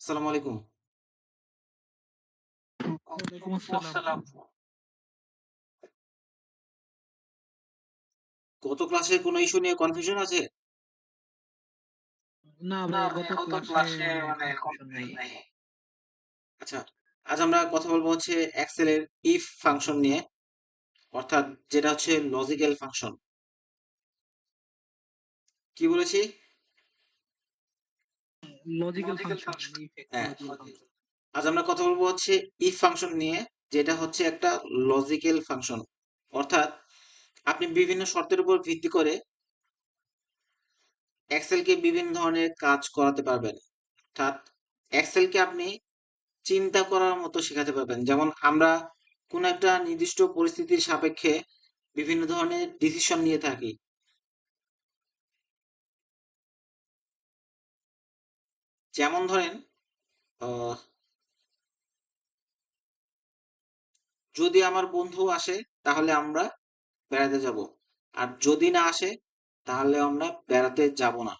আসসালামু আলাইকুম। ওয়ালাইকুম আসসালাম। গত ক্লাসে কোনো ইস্যু নিয়ে কনফিউশন আছে? না ভাইয়া, গত ক্লাসে কনফিউশন নাই। আচ্ছা, আজ আমরা কথা বলবো হচ্ছে এক্সেল এর ইফ ফাংশন নিয়ে, অর্থাৎ যেটা হচ্ছে লজিক্যাল ফাংশন। কি বলেছি? লজিক্যাল ফাংশন মানে ইফ একটা হ্যাঁ, লজিক্যাল ফাংশন। আজ আমরা কথা বলবো হচ্ছে ইফ ফাংশন নিয়ে, যেটা হচ্ছে একটা লজিক্যাল ফাংশন। অর্থাৎ আপনি বিভিন্ন শর্তের উপর ভিত্তি করে এক্সেলকে বিভিন্ন ধরনের কাজ করাতে পারবেন। অর্থাৎ এক্সেলকে আপনি চিন্তা করার মতো শেখাতে পারবেন। যেমন আমরা কোন একটা নির্দিষ্ট পরিস্থিতির সাপেক্ষে বিভিন্ন ধরনের ডিসিশন নিয়ে থাকি। যেমন ধরেন, আহ, যদি আমার বন্ধু আসে তাহলে আমরা বেড়াতে যাব, আর যদি না আসে তাহলে আমরা বেড়াতে যাব না।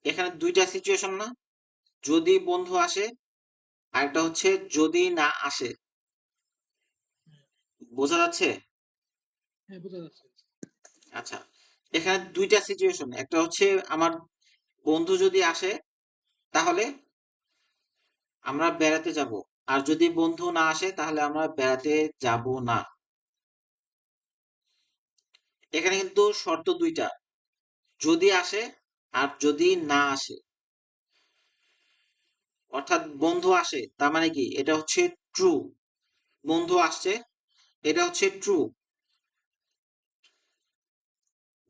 এখানে দুইটা সিচুয়েশন না? যদি বন্ধু আসে, আরেকটা হচ্ছে যদি না আসে। বোঝা যাচ্ছে? হ্যাঁ, বোঝা যাচ্ছে। আচ্ছা, এখানে দুইটা সিচুয়েশন। একটা হচ্ছে আমার বন্ধু যদি আসে তাহলে আমরা বেড়াতে যাব, আর যদি বন্ধু না আসে তাহলে আমরা বেড়াতে যাব না। এখানে কিন্তু শর্ত দুইটা, যদি আসে আর যদি না আসে। অর্থাৎ বন্ধু আসে তার মানে কি, এটা হচ্ছে ট্রু। বন্ধু আসছে, এটা হচ্ছে ট্রু।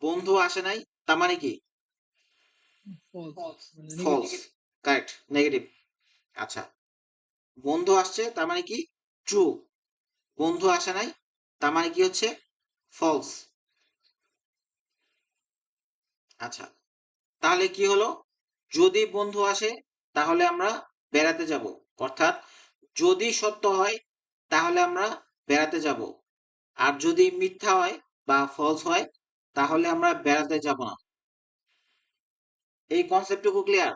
বন্ধু আসে নাই, তার মানে কি, ফলস মানে ফলস। নেগেটিভ। Correct, negative. আচ্ছা, বন্ধু আসছে তার মানে কি, ট্রু। বন্ধু আসে নাই তার মানে কি হচ্ছে, ফলস। আচ্ছা, তাহলে কি হলো, যদি বন্ধু আসে তাহলে আমরা বেড়াতে যাব। অর্থাৎ যদি সত্য হয় তাহলে আমরা বেড়াতে যাব, আর যদি মিথ্যা হয় বা ফলস হয় তাহলে আমরা বেড়াতে যাব না। এই কনসেপ্টটুকু ক্লিয়ার?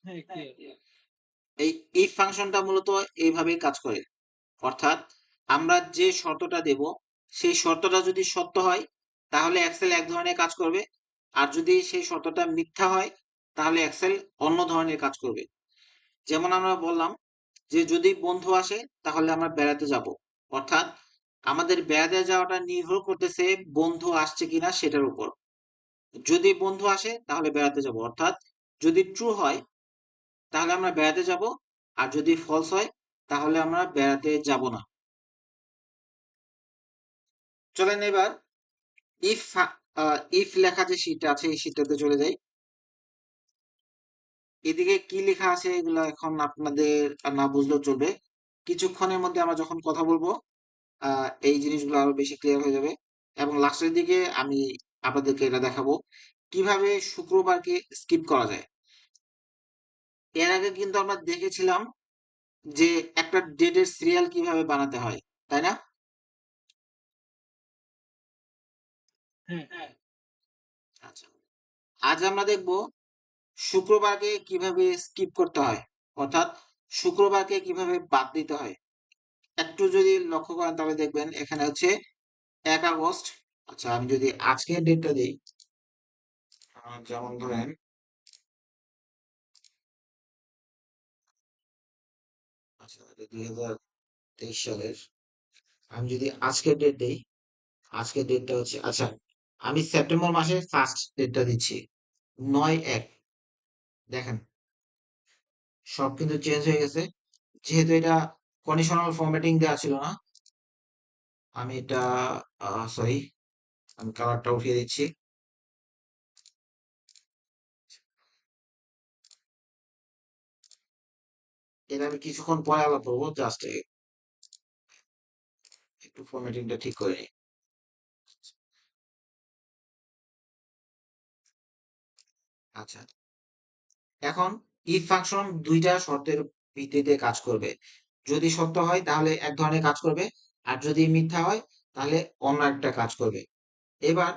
হ্যাঁ, ক্লিয়ার। এই ইফ ফাংশনটা মূলত এইভাবেই কাজ করে। অর্থাৎ আমরা যে শর্তটা দেব, সেই শর্তটা যদি সত্য হয় তাহলে এক্সেল এক ধরনের কাজ করবে, আর যদি সেই শর্তটা মিথ্যা হয় তাহলে এক্সেল অন্য ধরনের কাজ করবে। যেমন আমরা বললাম যে যদি বন্ধু আসে তাহলে আমরা বেড়াতে যাব। অর্থাৎ আমাদের বেড়াতে যাওয়াটা নির্ভর করতেছে বন্ধু আসছে কিনা সেটার উপর। যদি বন্ধু আসে তাহলে বেড়াতে যাব, অর্থাৎ যদি ট্রু হয় তাহলে আমরা বেড়াতে যাব, আর যদি ফলস হয় তাহলে আমরা বেড়াতে যাব না। চলেন এবার ইফ ইফ লেখা যে শীট আছে এই শীটটাতে চলে যাই। এদিকে কি লেখা আছে এগুলো এখন আপনাদের আর না বুঝলেও চলবে। কিছুক্ষণের মধ্যে আমরা যখন কথা বলবো এই জিনিসগুলো আরো বেশি ক্লিয়ার হয়ে যাবে, এবং লাস্টের দিকে আমি আপনাদেরকে এটা দেখাবো কিভাবে শুক্রবারকে স্কিপ করা যায়। এর আগে কিন্তু আমরা দেখেছিলাম যে একটা ডেটের সিরিয়াল কিভাবে বানাতে হয়, তাই না? হ্যাঁ, আচ্ছা, আজ আমরা দেখব শুক্রবারকে কিভাবে স্কিপ করতে হয়, অর্থাৎ শুক্রবারকে কিভাবে বাদ দিতে হয়। একটু যদি লক্ষ্য করেন তাহলে দেখবেন এখানে হচ্ছে 1 আগস্ট। আচ্ছা, আমি যদি আজকের ডেটটা দিই, যেমন ধরেন, আচ্ছা এটা 2023 সালের, আমি যদি আজকের ডেট দেই, আজকের ডেটটা হচ্ছে, আচ্ছা আমি সেপ্টেম্বর মাসের ফার্স্ট ডেটটা দিচ্ছি, 9/1। দেখেন সব কিন্তু চেঞ্জ হয়ে গেছে, যেহেতু এটা কন্ডিশনাল ফরম্যাটিং দেওয়া ছিল না। আমি এটা, সরি, আমি কালারটা উঠিয়ে দিচ্ছি। এটা আমি কিছুক্ষণ পরে আবার করবো, জাস্ট একটু ফরম্যাটিংটা ঠিক করে নিই। আচ্ছা, এখন ইফ ফাংশন দুইটা শর্তের ভিত্তিতে কাজ করবে। যদি সত্য হয় তাহলে এক ধরনের কাজ করবে, আর যদি মিথ্যা হয় তাহলে অন্য একটা কাজ করবে। এবার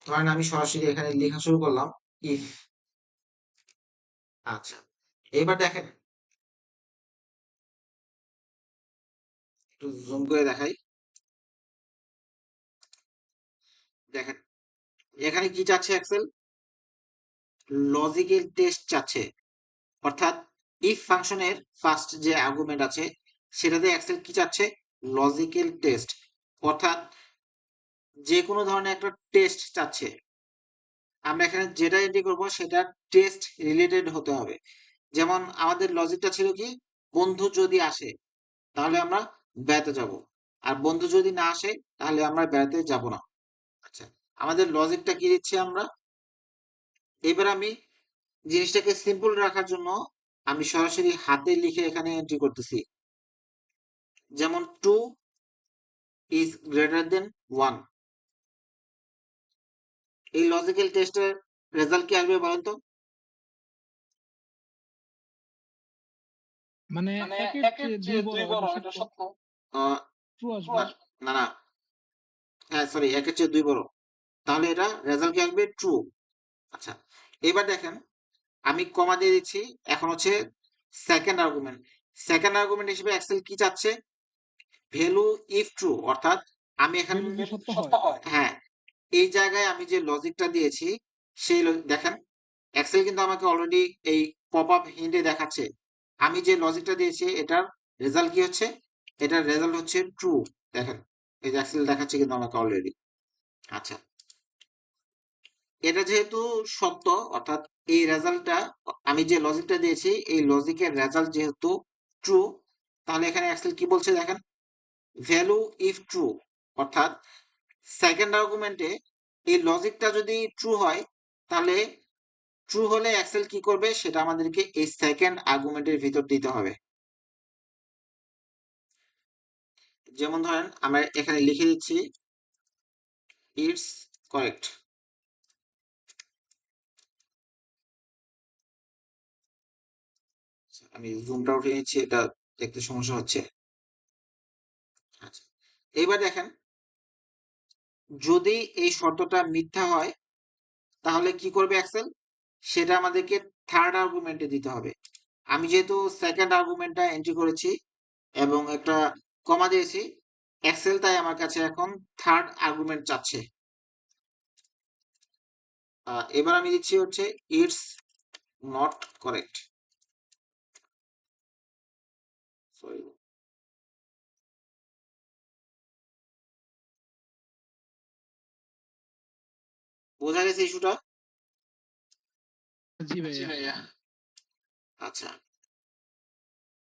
ধরেন আমি সরাসরি এখানে লেখা শুরু করলাম, ইফ আচ্ছা, এবার দেখেন, একটু জুম করে দেখাই। দেখেন, এখানে কি চাচ্ছে এক্সেল? লজিক্যাল টেস্ট চাচ্ছে। অর্থাৎ ইফ ফাংশনের ফার্স্ট যে আর্গুমেন্ট আছে সেটাতে এক্সেল কি চাচ্ছে? Logical test. অর্থাৎ যে কোনো ধরনের একটা টেস্ট চাচ্ছে। আমরা এখানে যেটা এন্ট্রি করব সেটা টেস্ট রিলেটেড হতে হবে। যেমন আমাদের লজিকটা ছিল কি, বন্ধু যদি আসে তাহলে আমরা বেড়াতে যাব, আর বন্ধু যদি না আসে তাহলে আমরা বেড়াতে যাব না। আচ্ছা, আমাদের লজিকটা কি দিচ্ছি আমরা? এবার আমি জিনিসটাকে সিম্পল রাখার জন্য আমি সরাসরি হাতে লিখে এখানে এন্ট্রি করতেছি। যেমন 2 ইজ গ্রেটার দেন 1। এই লজিক্যাল টেস্টের রেজাল্ট কি আসবে বলেন তো? মানে একের চেয়ে দুই বড়, এটা সত্য। আহ, ট্রু আসবে। না না, হ্যাঁ সরি, একের চেয়ে 2 বড়। তাহলে এটা রেজাল্ট কি আসবে? ট্রু। আচ্ছা, এবার দেখেন, আমি কমা দিয়ে দিচ্ছি। এখন হচ্ছে সেকেন্ড আর্গুমেন্ট। সেকেন্ড আর্গুমেন্ট হিসেবে এক্সেল কি চাচ্ছে? Value if true. অর্থাৎ আমি এখানে, ভ্যালু যদি সত্য হয়। হ্যাঁ, এই জায়গায় আমি যে লজিকটা দিয়েছি সেই দেখেন, এক্সেল কিন্তু আমাকে অলরেডি এই পপ আপ হিন্টে দেখাচ্ছে আমি যে লজিকটা দিয়েছি এটার রেজাল্ট কি হচ্ছে। এটার রেজাল্ট হচ্ছে ট্রু। দেখেন, এই যে এক্সেল দেখাচ্ছে কিন্তু আমাকে অলরেডি। আচ্ছা, এটা যেহেতু সত্য, অর্থাৎ এই রেজাল্টটা, আমি যে লজিকটা দিয়েছি এই লজিকের রেজাল্ট যেহেতু ট্রু, তাহলে এখানে এক্সেল কি বলছে দেখেন, ভ্যালু ইফ ট্রু। অর্থাৎ সেকেন্ড আর্গুমেন্টে এই লজিকটা যদি ট্রু হয়, তাহলে ট্রু হলে এক্সেল কি করবে সেটা আমাদেরকে এই সেকেন্ড আর্গুমেন্টের ভিতর দিতে হবে। যেমন ধরেন আমরা এখানে লিখে দিচ্ছি ইটস কারেক্ট। আমি জুমটা উঠিয়ে নিচ্ছি, এটা দেখতে সমস্যা হচ্ছে। আচ্ছা, এইবার দেখেন, যদি এই শর্তটা মিথ্যা হয় তাহলে কি করবে এক্সেল? সেটা আমাদেরকে থার্ড আর্গুমেন্টে দিতে হবে। আমি যেহেতু সেকেন্ড আর্গুমেন্টটা এন্ট্রি করেছি এবং একটা কমা দিয়েছি, এক্সেল তাই আমার কাছে এখন থার্ড আর্গুমেন্ট চাচ্ছে। এবার আমি দিচ্ছি হচ্ছে ইটস নট কারেক্ট। সরি, বোঝা গেছে ইস্যুটা? জি ভাইয়া। আচ্ছা,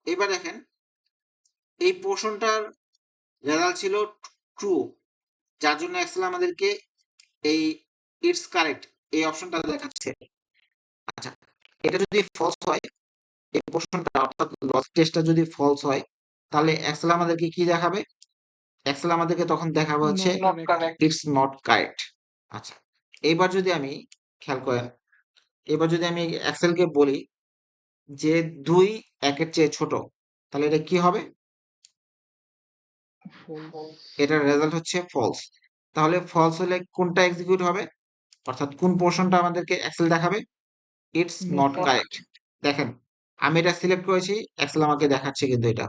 এবার দেখেন, এই পোর্শনটার রেজাল্ট ছিল ট্রু, যার জন্য এক্সেল আমাদেরকে এই ইটস কারেক্ট এই অপশনটা দেখাচ্ছে। আচ্ছা, এটা যদি ফলস হয়, এই পোর্শনটা অর্থাৎ লস টেস্টটা যদি ফলস হয়, তাহলে এক্সেল আমাদেরকে কি দেখাবে? এক্সেল আমাদেরকে তখন দেখাবে হচ্ছে not correct. It's not correct. আচ্ছা, এইবার যদি আমি, খেয়াল করেন, এবার যদি আমি এক্সেলকে বলি যে 2 1-এর চেয়ে ছোট, তাহলে এটা কি হবে? ফলস। এটার রেজাল্ট হচ্ছে ফলস। তাহলে ফলস হলে কোনটা এক্সিকিউট হবে? অর্থাৎ কোন পোর্শনটা আমাদেরকে এক্সেল দেখাবে? It's not not correct. Correct. দেখেন, আমি এটা সিলেক্ট করেছি, এক্সেল আমাকে দেখাচ্ছে কিন্তু এটা।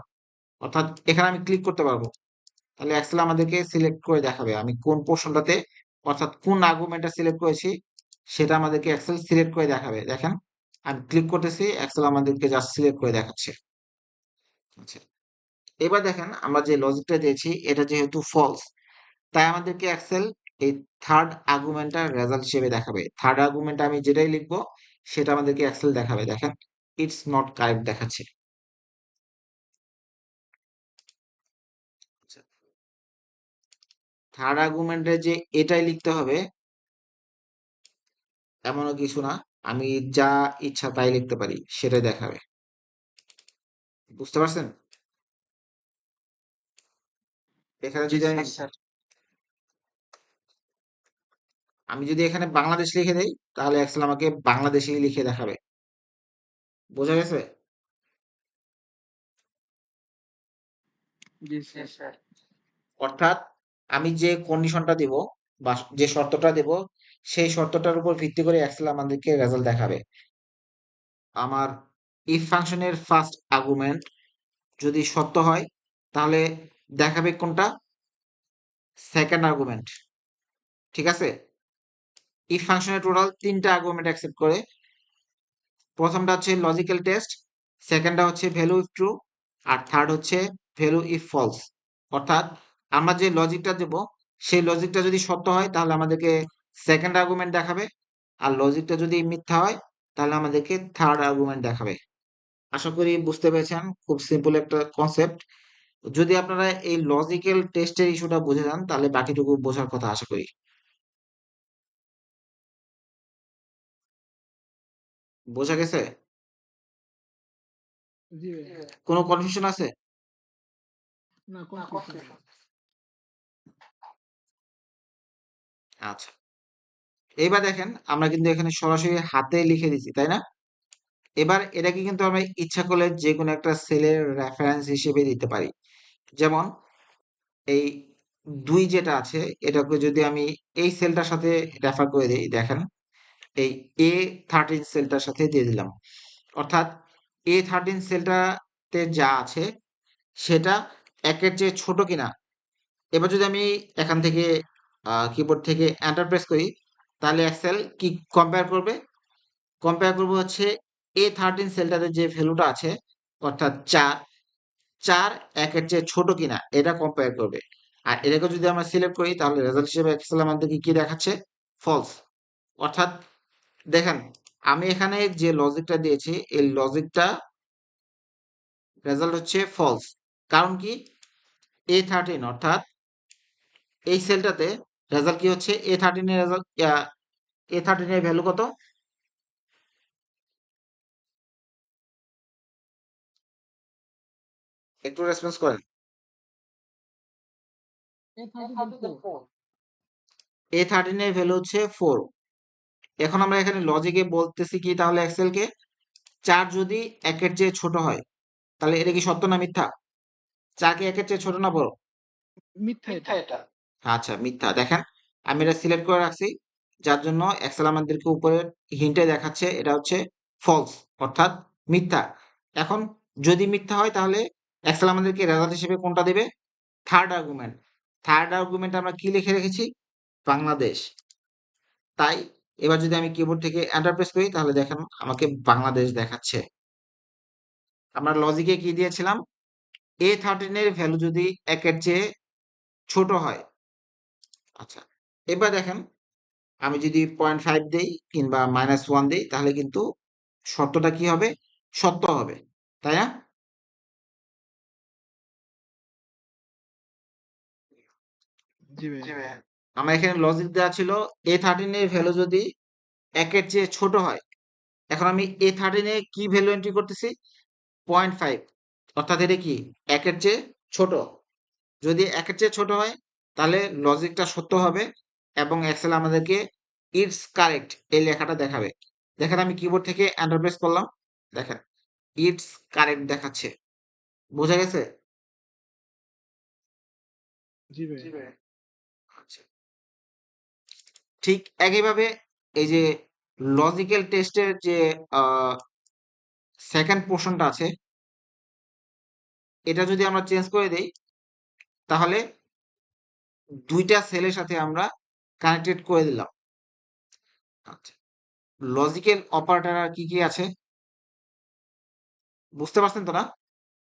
অর্থাৎ এখানে আমি ক্লিক করতে পারবো, তাহলে এক্সেল আমাদেরকে সিলেক্ট করে দেখাবে আমি কোন পোর্শনটাতে, অর্থাৎ কোন আর্গুমেন্টটা সিলেক্ট করেছি সেটা আমাদেরকে এক্সেল সিলেক্ট করে দেখাবে। দেখেন, আমি ক্লিক করতেছি, এক্সেল আমাদেরকে জাস্ট সিলেক্ট করে দেখাচ্ছে। আচ্ছা, এবার দেখেন, আমরা যে লজিকটা দিয়েছি এটা যেহেতু ফলস, তাই আমাদেরকে এক্সেল এই থার্ড আর্গুমেন্টটা রেজাল্ট হিসেবে দেখাবে। থার্ড আর্গুমেন্ট আমি যেটাই লিখবো সেটা আমাদেরকে এক্সেল দেখাবে। দেখেন, ইটস নট কারেক্ট দেখাচ্ছে। থার্ড আর্গুমেন্টে যে এটাই লিখতে হবে এমনও কিছু না, আমি যা ইচ্ছা তাই লিখতে পারি সেটাই দেখাবে। বুঝতে পারছেন? এখানে জি যদি আমি, স্যার। আমি যদি এখানে বাংলাদেশ লিখে দেই তাহলে এক্সেল আমাকে বাংলাদেশেই লিখে দেখাবে। বোঝা গেছে? জি স্যার। অর্থাৎ আমি যে কন্ডিশনটা দিব বা যে শর্তটা দেব সেই শর্তটার উপর ভিত্তি করে এক্সেল আমাদেরকে রেজাল্ট দেখাবে। আমার ইফ ফাংশনের ফার্স্ট আর্গুমেন্ট যদি সত্য হয় তাহলে দেখাবে কোনটা, সেকেন্ড আর্গুমেন্ট। ঠিক আছে, ইফ ফাংশনের টোটাল তিনটা আর্গুমেন্ট অ্যাকসেপ্ট করে। প্রথমটা হচ্ছে লজিক্যাল টেস্ট, সেকেন্ডটা হচ্ছে ভ্যালু ইফ ট্রু, আর থার্ড হচ্ছে ভ্যালু ইফ ফলস। অর্থাৎ আমরা যে লজিকটা দেব সেই লজিকটা যদি সত্য হয় তাহলে আমাদেরকে সেকেন্ড আর্গুমেন্ট দেখাবে, আর লজিকটা যদি মিথ্যা হয় তাহলে আমাদেরকে থার্ড আর্গুমেন্ট দেখাবে। আশা করি বুঝতে পেরেছেন, খুব সিম্পল একটা কনসেপ্ট। যদি আপনারা এই লজিক্যাল টেস্টের ইস্যুটা বুঝে যান তাহলে বাকিটুকু বোঝার কথা আশা করি। বোঝা গেছে? জি ভাইয়া। কোনো কনফিউশন আছে? না, কনফিউশন নেই। আচ্ছা, এবার দেখেন আমরা কিন্তু এখানে সরাসরি হাতে লিখে দিচ্ছি, তাই না? এবার এটাকে কিন্তু আমরা ইচ্ছা করলে যে কোনো একটা সেলের রেফারেন্স হিসেবে দিতে পারি। যেমন এই 2 যেটা আছে এটাকে যদি আমি এই সেলটার সাথে রেফার করে দিই, দেখেন এই A13 সেলটার সাথে দিয়ে দিলাম। অর্থাৎ A13 সেলটাতে যা আছে সেটা একের চেয়ে ছোট কিনা। এবার যদি আমি এখান থেকে কিবোর্ড থেকে এন্টার প্রেস করি তাহলে এক্সেল কি কম্পেয়ার করবে? কম্পেয়ার করবো হচ্ছে A13 সেলটাতে যে ভ্যালুটা আছে অর্থাৎ 4, 4 একের চেয়ে ছোট কিনা এটা কম্পেয়ার করবে। আর এটাকে যদি আমরা সিলেক্ট করি তাহলে রেজাল্ট হিসেবে এক্সেল আমাদেরকে কি দেখাচ্ছে? ফলস। অর্থাৎ দেখেন আমি এখানে যে লজিকটা দিয়েছি এই লজিকটা রেজাল্ট হচ্ছে ফলস। কারণ কি? A13 অর্থাৎ এই সেলটাতে রেজাল্ট কি হচ্ছে? A13 এর রেজাল্ট, A13 এর ভ্যালু কত? একটু রেসপন্স করেন। A34। A13 এর ভ্যালু হচ্ছে 4। এখন আমরা এখানে লজিকে বলতেছি কি তাহলে এক্সেলকে, 4 যদি একের চেয়ে ছোট হয় তাহলে এটা কি সত্য না মিথ্যা? 4 কি একের চেয়ে ছোট না বড়? মিথ্যা এটা। আচ্ছা, মিথ্যা। দেখেন আমি এটা সিলেক্ট করে রাখছি যার জন্য এক্সেল আমাদেরকে উপরে হিন্টে দেখাচ্ছে এটা হচ্ছে ফলস, অর্থাৎ মিথ্যা। এখন যদি মিথ্যা হয় তাহলে এক্সেল আমাদেরকে রেজাল্ট হিসেবে কোনটা দেবে? Third argument. থার্ড আর্গুমেন্ট আমরা কি লিখে রেখেছি? বাংলাদেশ। তাই এবার যদি আমি কিবোর্ড থেকে এন্টার প্রেস করি তাহলে দেখেন আমাকে বাংলাদেশ দেখাচ্ছে। আমরা লজিকে কি দিয়েছিলাম? A13 এর ভ্যালু যদি একের চেয়ে ছোট হয়। আচ্ছা, এবার দেখেন আমি যদি 0.5 দেই কিংবা -1 দেই তাহলে কিন্তু সত্যটা কি হবে? সত্য হবে, তাই না? জি ভাইয়া। আমার এখানে লজিক দেওয়া ছিল A13 এর ভ্যালু যদি একের চেয়ে ছোট হয়। এখন আমি A13 এ কি ভ্যালু এন্ট্রি করতেছি? 0.5, অর্থাৎ এটা কি একের চেয়ে ছোট। যদি একের চেয়ে ছোট হয় তাহলে লজিকটা সত্য হবে এবং এক্সেল আমাদেরকে ইটস কারেক্ট এই লেখাটা দেখাবে। দেখেন আমি কিবোর্ড থেকে এন্টার প্রেস করলাম, দেখেন ইটস কারেক্ট দেখাচ্ছে। বোঝা গেছে? জি ভাইয়া। আচ্ছা, ঠিক একইভাবে এই যে লজিক্যাল টেস্টের যে সেকেন্ড পোর্শনটা আছে এটা যদি আমরা চেঞ্জ করে দেই তাহলে দুইটা সেলের সাথে আমরা কানেক্টেড করে দিলাম। আচ্ছা, লজিক্যাল অপারেটর আর কি কি আছে বুঝতে পারছেন তো না?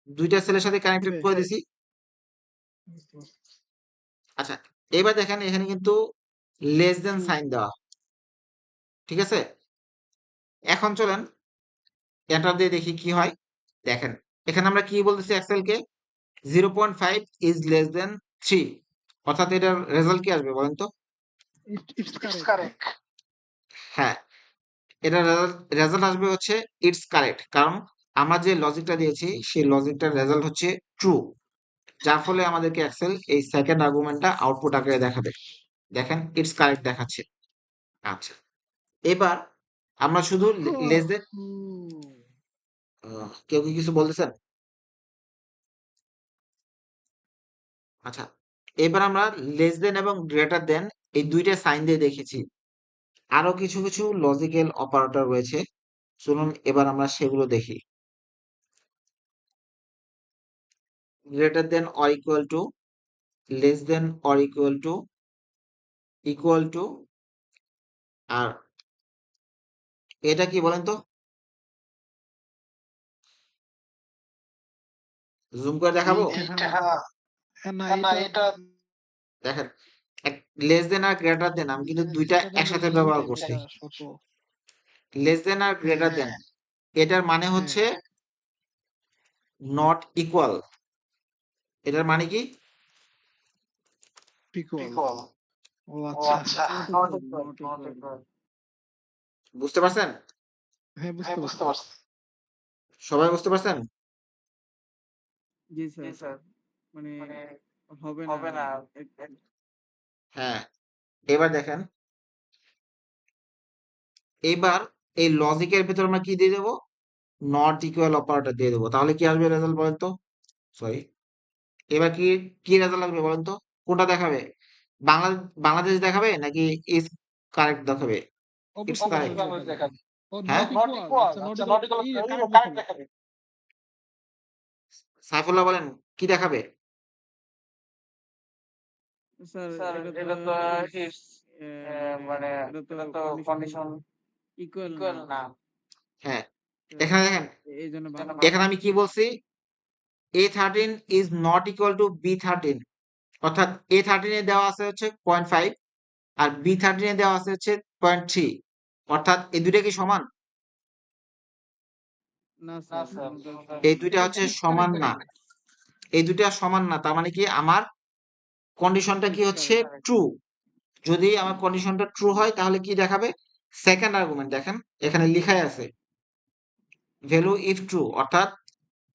দুইটা সেলের সাথে জি কানেক্টেড ভাইয়া। করে দিছি। বুঝতে পারছি। আচ্ছা, এবার দেখেন এখানে কিন্তু লেস দেন ট্রু। সাইন দেওয়া, ঠিক আছে? এখন চলেন এন্টার দিয়ে দেখি কি হয়। দেখেন এখানে আমরা কি বলতেছি এক্সেলকে? 0.5 ইজ লেস দেন 3, অর্থাৎ এটার রেজাল্ট কি আসবে বলেন তো? It's correct. হ্যাঁ, এটা রেজাল্ট আসবে হচ্ছে ইটস কারেক্ট, কারণ আমরা যে লজিকটা দিয়েছি সেই লজিকটার রেজাল্ট হচ্ছে ট্রু, যার ফলে আমাদেরকে এক্সেল এই সেকেন্ড আর্গুমেন্টটা আউটপুট আকারে দেখাবে। দেখেন ইটস কারেক্ট দেখাচ্ছে। আচ্ছা, এবার আমরা শুধু লেস দেন, কেউ কি কিছু বলতেছেন? আচ্ছা, এবার আমরা লেস দেন এবং গ্রেটার দেন এই দুইটা সাইন দিয়ে দেখেছি। আরো কিছু কিছু লজিক্যাল অপারেটর রয়েছে চলুন এবার আমরা সেগুলো দেখি। Greater than or equal to, less than or equal to, আর এটা কি বলেন তো? জুম করে দেখাবো? এইটা না না এটা দেখেন, লেস দেন আর গ্রেটার দেন আমি কিন্তু দুইটা এটা একসাথে লজিক ব্যবহার টাইপ করছি। এটা শত লেস দেন আর গ্রেটার হ্যাঁ দেন এটার মানে হচ্ছে হ্যাঁ নট ইকুয়াল। এটার মানে কি? ইকুয়াল ও ও আচ্ছা আচ্ছা not equal, not equal. বুঝতে পারছেন? হ্যাঁ বুঝতে বুঝতে পারছি পারছি। সবাই বুঝতে পারছেন? জি জি স্যার স্যার মানে মানে হবে না হবে না এক- হ্যাঁ, এবার দেখেন, এবার এই লজিকের ভেতর আমরা কি দিয়ে দেবো? নট ইকুয়াল অপারেটর দিয়ে দেবো। তাহলে কি আসবে রেজাল্ট বলেন তো? সরি, এবার কি কি রেজাল্ট আসবে বলেন তো? কোনটা দেখাবে? বাংলা বাংলাদেশ দেখাবে নাকি ইজ কারেক্ট দেখাবে? ইটস অবশ্যই কারেক্ট। বাংলাদেশ দেখাবে ও হ্যাঁ, নট নট ইকুয়াল ইকুয়াল আচ্ছা নট আচ্ছা ইকুয়াল নট ইকুয়াল এই কারেক্ট কারেক্ট দেখাবে দেখাবে। সাইফুল্লাহ বলেন কি দেখাবে? স্যার স্যার এটা তো এটা তো ইস ইস মানে মানে এটা তো এটা তো কন্ডিশন কন্ডিশন ইকুয়াল না ইকুয়াল না। হ্যাঁ, তো এখানে দেখেন, এই জন্য যেন এখানে আমি কি বলছি? A13 is not equal to B13, অর্থাৎ A13 এ দেওয়া আছে হচ্ছে 0.5 আর B13 এ দেওয়া আছে হচ্ছে 0.3, অর্থাৎ এই দুইটা কি সমান? না না স্যার স্যার কোনোটাই কোনোটা এই সমান না দুইটা হচ্ছে ইটস সমান কারেক্ট না। দেখাবে এই দুইটা সমান না, তার মানে কি আমার কন্ডিশনটা কি ইটস হচ্ছে? Correct true. যদি আমার কন্ডিশনটা ট্রু হয় তাহলে কি দেখাবে? সেকেন্ড আর্গুমেন্ট দেখেন, এখানে লেখাই আছে ভ্যালু ইফ ট্রু, অর্থাৎ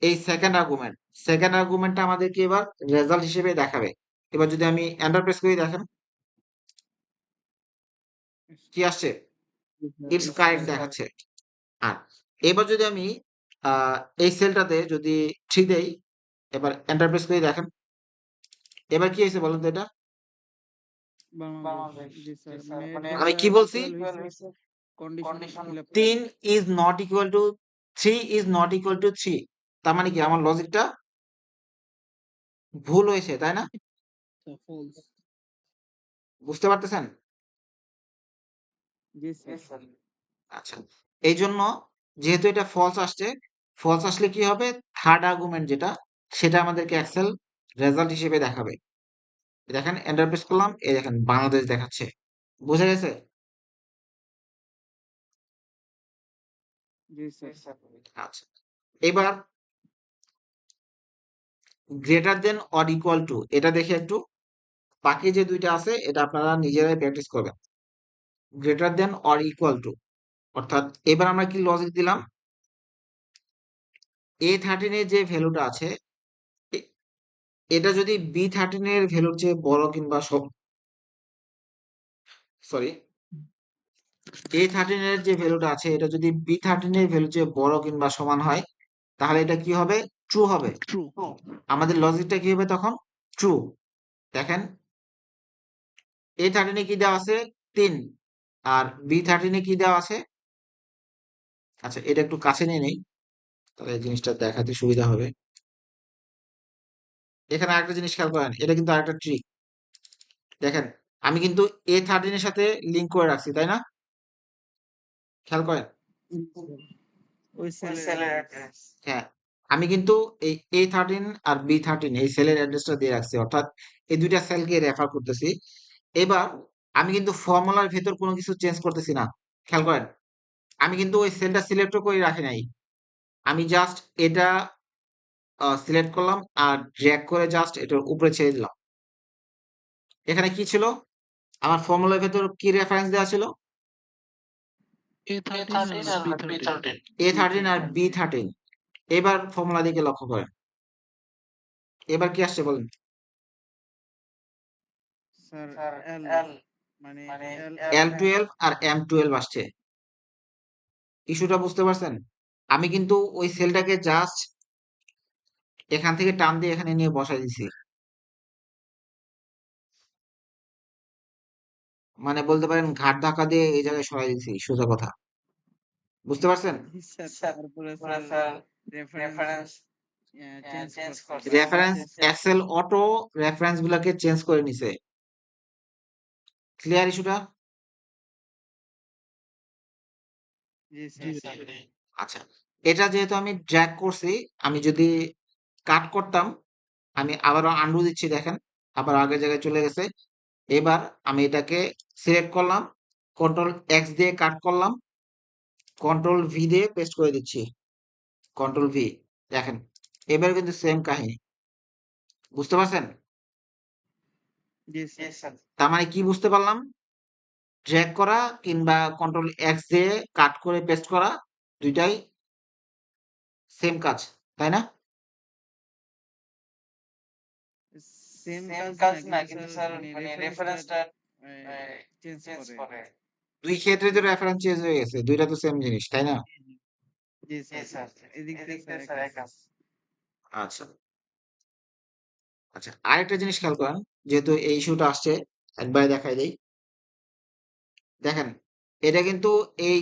এই সেকেন্ড আর্গুমেন্টটা আমাদেরকে এবার রেজাল্ট হিসেবে দেখাবে। এবার যদি আমি এন্টার প্রেস করি দেখেন কি আসছে? ইটস ইটস কারেক্ট কারেক্ট দেখাচ্ছে। আর এবার যদি আমি এই সেলটাতে যদি 3 দেই, এবার এন্টার প্রেস করে দেখেন এবার কি হয়েছে বলুন তো? এটা বাংলাদেশ বাংলাদেশ জি জি স্যার স্যার মানে মানে আমি দুইটা কি বলছি? ইকুয়াল ইকুয়াল হয়েছে হয়েছে condition condition fill up 3 is not equal to 3 is not equal to 3, তার মানে কি আমার লজিকটা ভুল হয়েছে, তাই না? ফলস বুঝতে পারতেছেন? জি জি স্যার স্যার আচ্ছা, এই জন্য যেহেতু এটা ফলস আসছে, ফলস আসলে কি হবে? থার্ড আর্গুমেন্ট যেটা, সেটা আমাদেরকে এক্সেল রেজাল্ট হিসেবে দেখাবে। দেখেন এন্টার প্রেস করলাম, এই দেখেন বাংলাদেশ দেখাচ্ছে। বুঝা গেছে? জি জি স্যার স্যার আচ্ছা, এবার greater than or equal two এটা দেখে একটু, বাকি যে দুইটা আছে এটা আপনারা নিজেরাই প্র্যাকটিস করবেন। Greater than or equal two, অর্থাৎ এবার আমরা কি লজিক দিলাম? A13 এর যে ভ্যালুটা আছে এ- এটা যদি B13 এর ভ্যালুর চেয়ে বড় কিংবা সরি, A13 এর যে ভ্যালুটা আছে এটা যদি B13 এর ভ্যালুর চেয়ে বড় কিংবা সমান হয় তাহলে এটা কি হবে? ট্রু হবে। ট্রু আমাদের লজিকটা কি হবে তখন? ট্রু। দেখেন A13 এ কি দেওয়া আছে? 3, আর B13 এ কি দেওয়া আছে? আচ্ছা, এটা একটু কাছে নিয়ে নেই, তাহলে এই জিনিসটা দেখাতে সুবিধা হবে। এখানে আরেকটা জিনিস খেয়াল করেন, এটা কিন্তু আরেকটা ট্রিক। দেখেন আমি কিন্তু A13 এর সাথে লিংক করে রাখছি, তাই না? খেয়াল করেন। ওই ওই সেলের সেলের অ্যাড্রেস অ্যাড্রেস হ্যাঁ, আমি কিন্তু এই A13 আর B13 এই সেলের অ্যাড্রেসটা দিয়ে রাখছি, অর্থাৎ এই দুইটা সেলকে রেফার করতেছি। এবার আমি কিন্তু ফর্মুলার ভেতর কোনো কিছু চেঞ্জ করতেছি না, খেয়াল করেন। আমি কিন্তু ওই সেলটা সিলেক্টও করে রাখি নাই, আমি জাস্ট এটা সিলেক্ট করলাম আর ড্র্যাগ করে জাস্ট এটার উপরে ছেড়ে দিলাম। এখানে কি ছিল? আমার ফর্মুলার ভেতর কি রেফারেন্স দেওয়া ছিল? A13 A13 আর আর B13 B13 A13 আর B13। এবার ফর্মুলা দিকে লক্ষ্য করেন, এবার কি আসছে বলেন? স্যার স্যার এল এল মানে মানে এল এল L12 আর M12 আসছে। ইস্যুটা বুঝতে পারছেন? আমি কিন্তু ওই সেলটাকে জাস্ট এখান থেকে টান দিয়ে এখানে নিয়ে বসাই দিছি, মানে বলতে পারেন ঘাট ধাক্কা দিয়ে এই জায়গায় সরাই দিছি, সোজা কথা। বুঝতে পারছেন? স্যার তারপরে স্যার রেফারেন্স চেঞ্জ করছে রেফারেন্স এক্সেল অটো রেফারেন্স গুলাকে চেঞ্জ করে নিছে। ক্লিয়ার ইস্যুটা? জি জি স্যার ভাই। আচ্ছা, এটা যেহেতু আমি ড্র্যাগ করছি, আমি যদি কাট করতাম, আমি আবারও আন্ডু দিচ্ছি, দেখেন আবার আগের জায়গায় চলে গেছে। এবার আমি এটাকে সিলেক্ট করলাম, কন্ট্রোল এক্স দিয়ে কাট করলাম, কন্ট্রোল ভি দিয়ে পেস্ট করে দিচ্ছি, কন্ট্রোল ভি। দেখেন এবার কিন্তু সেম কাহিনী, বুঝতে পারছেন? জি স্যার তার মানে কি বুঝতে পারলাম? ড্র্যাগ করা কিংবা কন্ট্রোল এক্স দিয়ে কাট করে পেস্ট করা, দুইটাই সেম কাজ, তাই না? সেম কাজ না কিন্তু স্যার মানে রেফারেন্সটা চেঞ্জ করে দুই ক্ষেত্রে তো রেফারেন্স চেঞ্জ হয়ে গেছে, দুইটা তো সেম জিনিস, তাই না? জি স্যার এদিক দিয়ে স্যার এক কাজ আচ্ছা আচ্ছা, আরেকটা জিনিস খেয়াল করেন, যেহেতু এই ইস্যুটা আসছে, একবারে দেখাই দেই। দেখেন এটা কিন্তু এই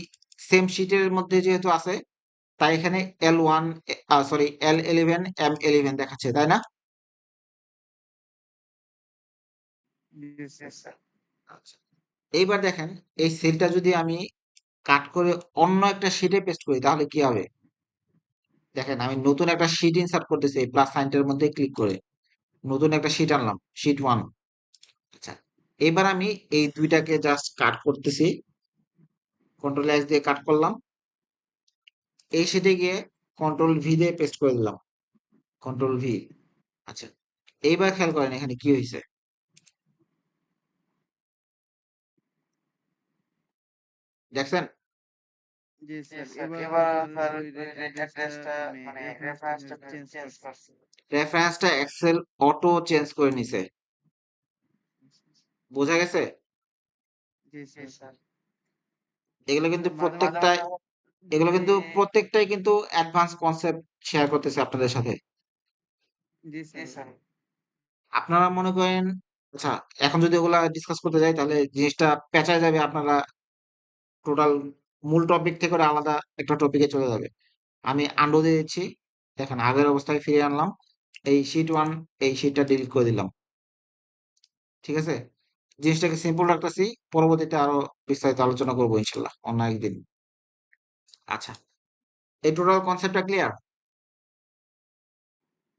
সেম শিটের মধ্যে যেহেতু আছে, তাই এখানে L1 সরি L11 M11 দেখাচ্ছে, তাই না? জি স্যার আচ্ছা, এইবার দেখেন এই সেলটা যদি আমি কাট করে অন্য একটা শিটে পেস্ট করি তাহলে কি হবে? দেখেন আমি নতুন একটা শিট ইনসার্ট করতেছি এই প্লাস সাইনটার মধ্যে ক্লিক করে, নতুন একটা শিট আনলাম, শিট 1। আচ্ছা, এবার আমি এই দুইটাকে জাস্ট কাট করতেছি, কন্ট্রোল এক্স দিয়ে কাট করলাম, এই শিটে গিয়ে কন্ট্রোল ভি দিয়ে পেস্ট করে দিলাম, কন্ট্রোল ভি। আচ্ছা, এইবার খেয়াল করেন এখানে কি হয়েছে, দেখছেন? জি স্যার এবার স্যার ওই অ্যাড্রেসটা মানে রেফারেন্সটা চেঞ্জ করছে রেফারেন্সটা এক্সেল অটো চেঞ্জ করে নিছে, বোঝা গেছে? জি স্যার এগুলো কিন্তু স্যার মাঝে মাঝে প্রত্যেকটাই, এগুলো মানে কিন্তু প্রত্যেকটাই কিন্তু অ্যাডভান্স কনসেপ্ট শেয়ার করতেছে আপনাদের সাথে। জি স্যার আপনারা মনে করেন, আচ্ছা এখন যদি ওগুলা ডিসকাস করতে যাই তাহলে জিনিসটা পেঁচায় যাবে, আপনারা টোটাল মূল টপিক থেকে করে আলাদা একটা টপিকে চলে যাবে। আমি আন্ডু দিয়ে দিচ্ছি, দেখেন আগের অবস্থায় ফিরে আনলাম, এই শিট 1 এই শিটটা ডিলিট করে দিলাম, ঠিক আছে? জিনিসটাকে সিম্পল রাখতেছি, পরবর্তীতে আরো বিস্তারিত আলোচনা করবো ইনশাল্লাহ অন্য একদিন। আচ্ছা, এই টোটাল কনসেপ্টটা ক্লিয়ার?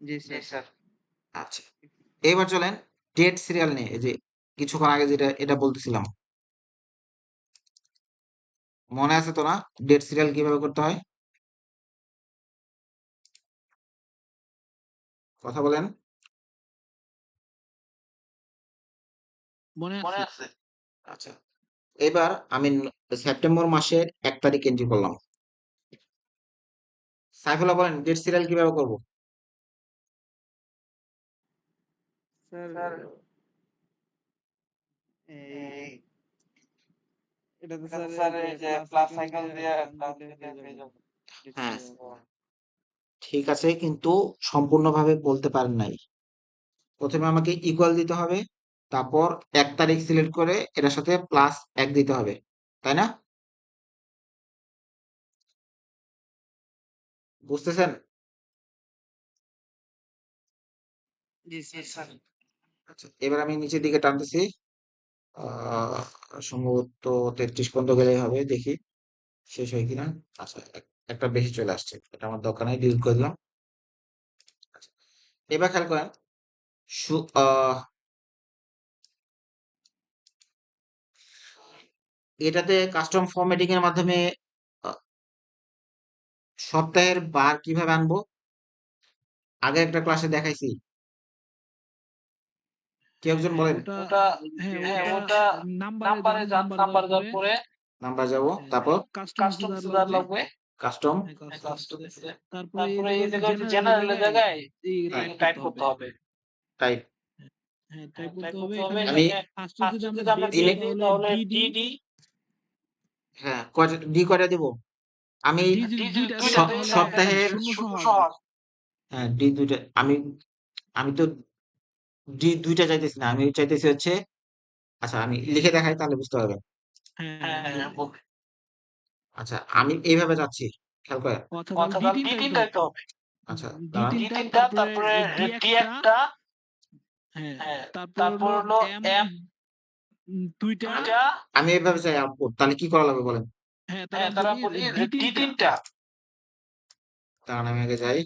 জি স্যার আচ্ছা, এবার চলেন ডেট সিরিয়াল নিয়ে, এই যে কিছুক্ষণ আগে যেটা এটা বলতেছিলাম, মনে আছে তো না ডেট সিরিয়াল কিভাবে করতে হয়? কথা বলেন। মনে আছে। আচ্ছা, এবার আমি সেপ্টেম্বর মাসের 1 তারিখ এন্ট্রি করলাম। সাইফুল্লাহ বলেন ডেট সিরিয়াল কিভাবে করব? স্যার এই এটা তো স্যার এই যে প্লাস সাইকেল দিয়ে ডান দিলে হয়ে যাবে হ্যাঁ ডিসপ্লে ঠিক আছে, কিন্তু সম্পূর্ণভাবে বলতে পারেন নাই। প্রথমে আমাকে ইকুয়াল দিতে হবে, তারপর 1 তারিখ সিলেক্ট করে এটার সাথে +1 দিতে হবে, তাই না? বুঝতেছেন? জি স্যার আচ্ছা, এবার আমি নিচের দিকে টানতেছি, আহ সম্ভবত 33 পর্যন্ত গেলেই হবে, দেখি শেষ হয় কিনা। আচ্ছা, একটা বেশি চলে আসছে, এটা আমার দরকার নাই, ডিলিট করে দিলাম। আচ্ছা, এবার খেয়াল করেন, সু- আহ, এটাতে কাস্টম ফরম্যাটিং এর মাধ্যমে আহ, সপ্তাহের বার কিভাবে আনবো, আগে একটা ক্লাসে দেখাইছি, কেউ একজন বলেন। ওটা ওটা হ্যাঁ হ্যাঁ ওটা ওটা নাম্বারে যান, নাম্বার যাওয়ার পরে নাম্বার যাব, তারপর কাস্টমস দেওয়ার লাগবে। কাস্টম, হ্যাঁ কাস্টমস তারপরে এই তারপরে এই জায়গায় জায়গায় জেনারেলের জেনারেলের জায়গায় জায়গায় এই হ্যাঁ টাইপ করতে হবে। টাইপ। হ্যাঁ হ্যাঁ, টাইপ করতে হবে এখানে। আমি ফার্স্টে যদি আমরা ডেট দিনে, দিই তাহলে ডিডি হ্যাঁ কয়টা দিব? আমি ডি যদি দুইটা দেন তাহলে সপ্তাহের, শূন্য সহ আসবে। হ্যাঁ ডি দুইটা, আমি আমি তো ডি দুইটা চাইতেছি না, আমি চাইতেছি হচ্ছে, আচ্ছা আমি লিখে দেখাই তাহলে বুঝতে পারবেন। হ্যাঁ হ্যাঁ বলেন। আচ্ছা আমি এইভাবে যাচ্ছি, খেয়াল করেন। অর্থাৎ তাহলে ডি তিনটা দিতে হবে আচ্ছা ডি দাঁড়ান। তিনটা তারপরে ডি একটা হ্যাঁ তারপর হলো এম দুইটা আমি এইভাবে চাই আউটপুট, তাহলে কি করা লাগবে বলেন? হ্যাঁ তারা বলি ডি তিনটা দাঁড়ান আমি আগে যাই।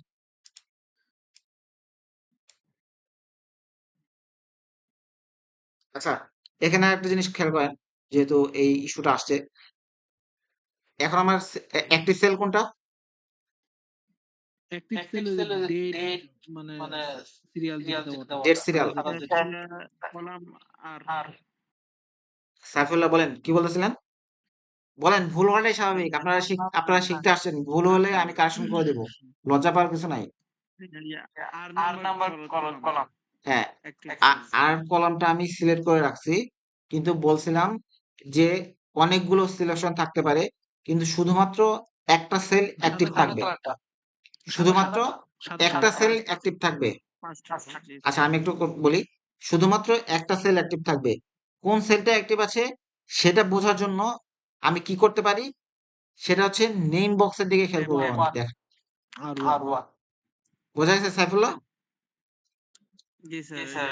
আচ্ছা এখানে একটা জিনিস খেয়াল করেন, যেহেতু এই ইস্যুটা আসছে, এখন আমার অ্যাক্টিভ সেল কোনটা? অ্যাক্টিভ সেল ডেট মানে সিরিয়াল যেটা দেওয়া ডেট সিরিয়াল। কলাম আর সাইফুল্লাহ বলেন কি বলতেছিলেন? বলেন, ভুল হওয়াটাই স্বাভাবিক, আপনারা শিখতে আসছেন, ভুল হলে আমি কারেকশন করে দেবো, লজ্জা পাওয়ার কিছু নাই। আর নাম্বার কলাম হ্যাঁ, অ্যাক্টিভ আর কলামটা আমি সিলেক্ট করে রাখছি, কিন্তু বলছিলাম যে অনেকগুলো সিলেকশন থাকতে পারে, কিন্তু শুধুমাত্র একটা সেল অ্যাক্টিভ থাকবে, শুধুমাত্র একটা সেল অ্যাক্টিভ থাকবে। আচ্ছা আমি একটু বলি, শুধুমাত্র একটা সেল অ্যাক্টিভ থাকবে, কোন সেলটা অ্যাক্টিভ আছে সেটা বোঝার জন্য আমি কি করতে পারি, সেটা হচ্ছে নেম বক্সের দিকে খেয়াল করবো। আমি দেখ, আর বোঝা গেছে সাইফুল্লাহ? জি স্যার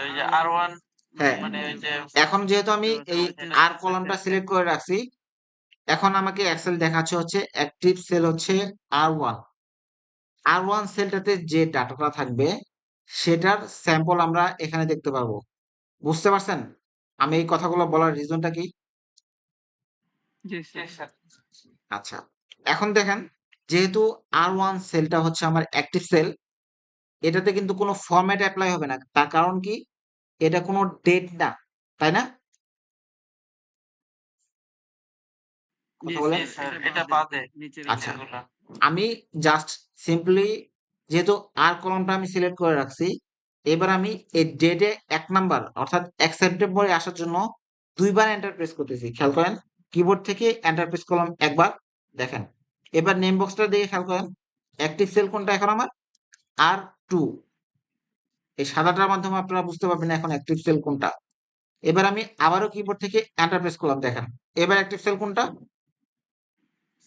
R1 হ্যাঁ, মানে ওই যে এখন যেহেতু আমি এই আর কলামটা সিলেক্ট করে রাখছি, এখন আমাকে এক্সেল দেখাচ্ছে হচ্ছে অ্যাক্টিভ সেল হচ্ছে আর1। আর1 সেলটাতে যে ডাটাটা থাকবে সেটার স্যাম্পল আমরা এখানে দেখতে পারবো। বুঝতে পারছেন আমি এই কথাগুলো বলার রিজনটা কি? জি জি স্যার স্যার আচ্ছা এখন দেখেন, যেহেতু আর1 সেলটা হচ্ছে আমার অ্যাক্টিভ সেল, এটাতে কিন্তু কোনো ফরম্যাট অ্যাপ্লাই হবে না, তার কারণ কি, এটা কোনো ডেট না, তাই না? জি কথা বলেন। স্যার এটা বাদে নিচের আচ্ছা এগুলা আমি জাস্ট সিম্পলি, যেহেতু আর কলমটা আমি সিলেক্ট করে রাখছি, এবার আমি এই ডেটে 1 নাম্বার অর্থাৎ 1 সেপ্টেম্বরে আসার জন্য 2বার এন্টার প্রেস করতেছি, খেয়াল করেন। কিবোর্ড থেকে এন্টার প্রেস করলাম একবার, দেখেন। এবার নেম বক্সটা দিয়ে খেয়াল করেন, অ্যাক্টিভ সেল কোনটা এখন আমার? আর2। এই সাদাটার মাধ্যমে আপনারা বুঝতে পারবেন এখন অ্যাক্টিভ সেল কোনটা। এবার আমি আবারও কিবোর্ড থেকে এন্টার প্রেস করলাম, দেখেন। এবার অ্যাক্টিভ সেল কোনটা?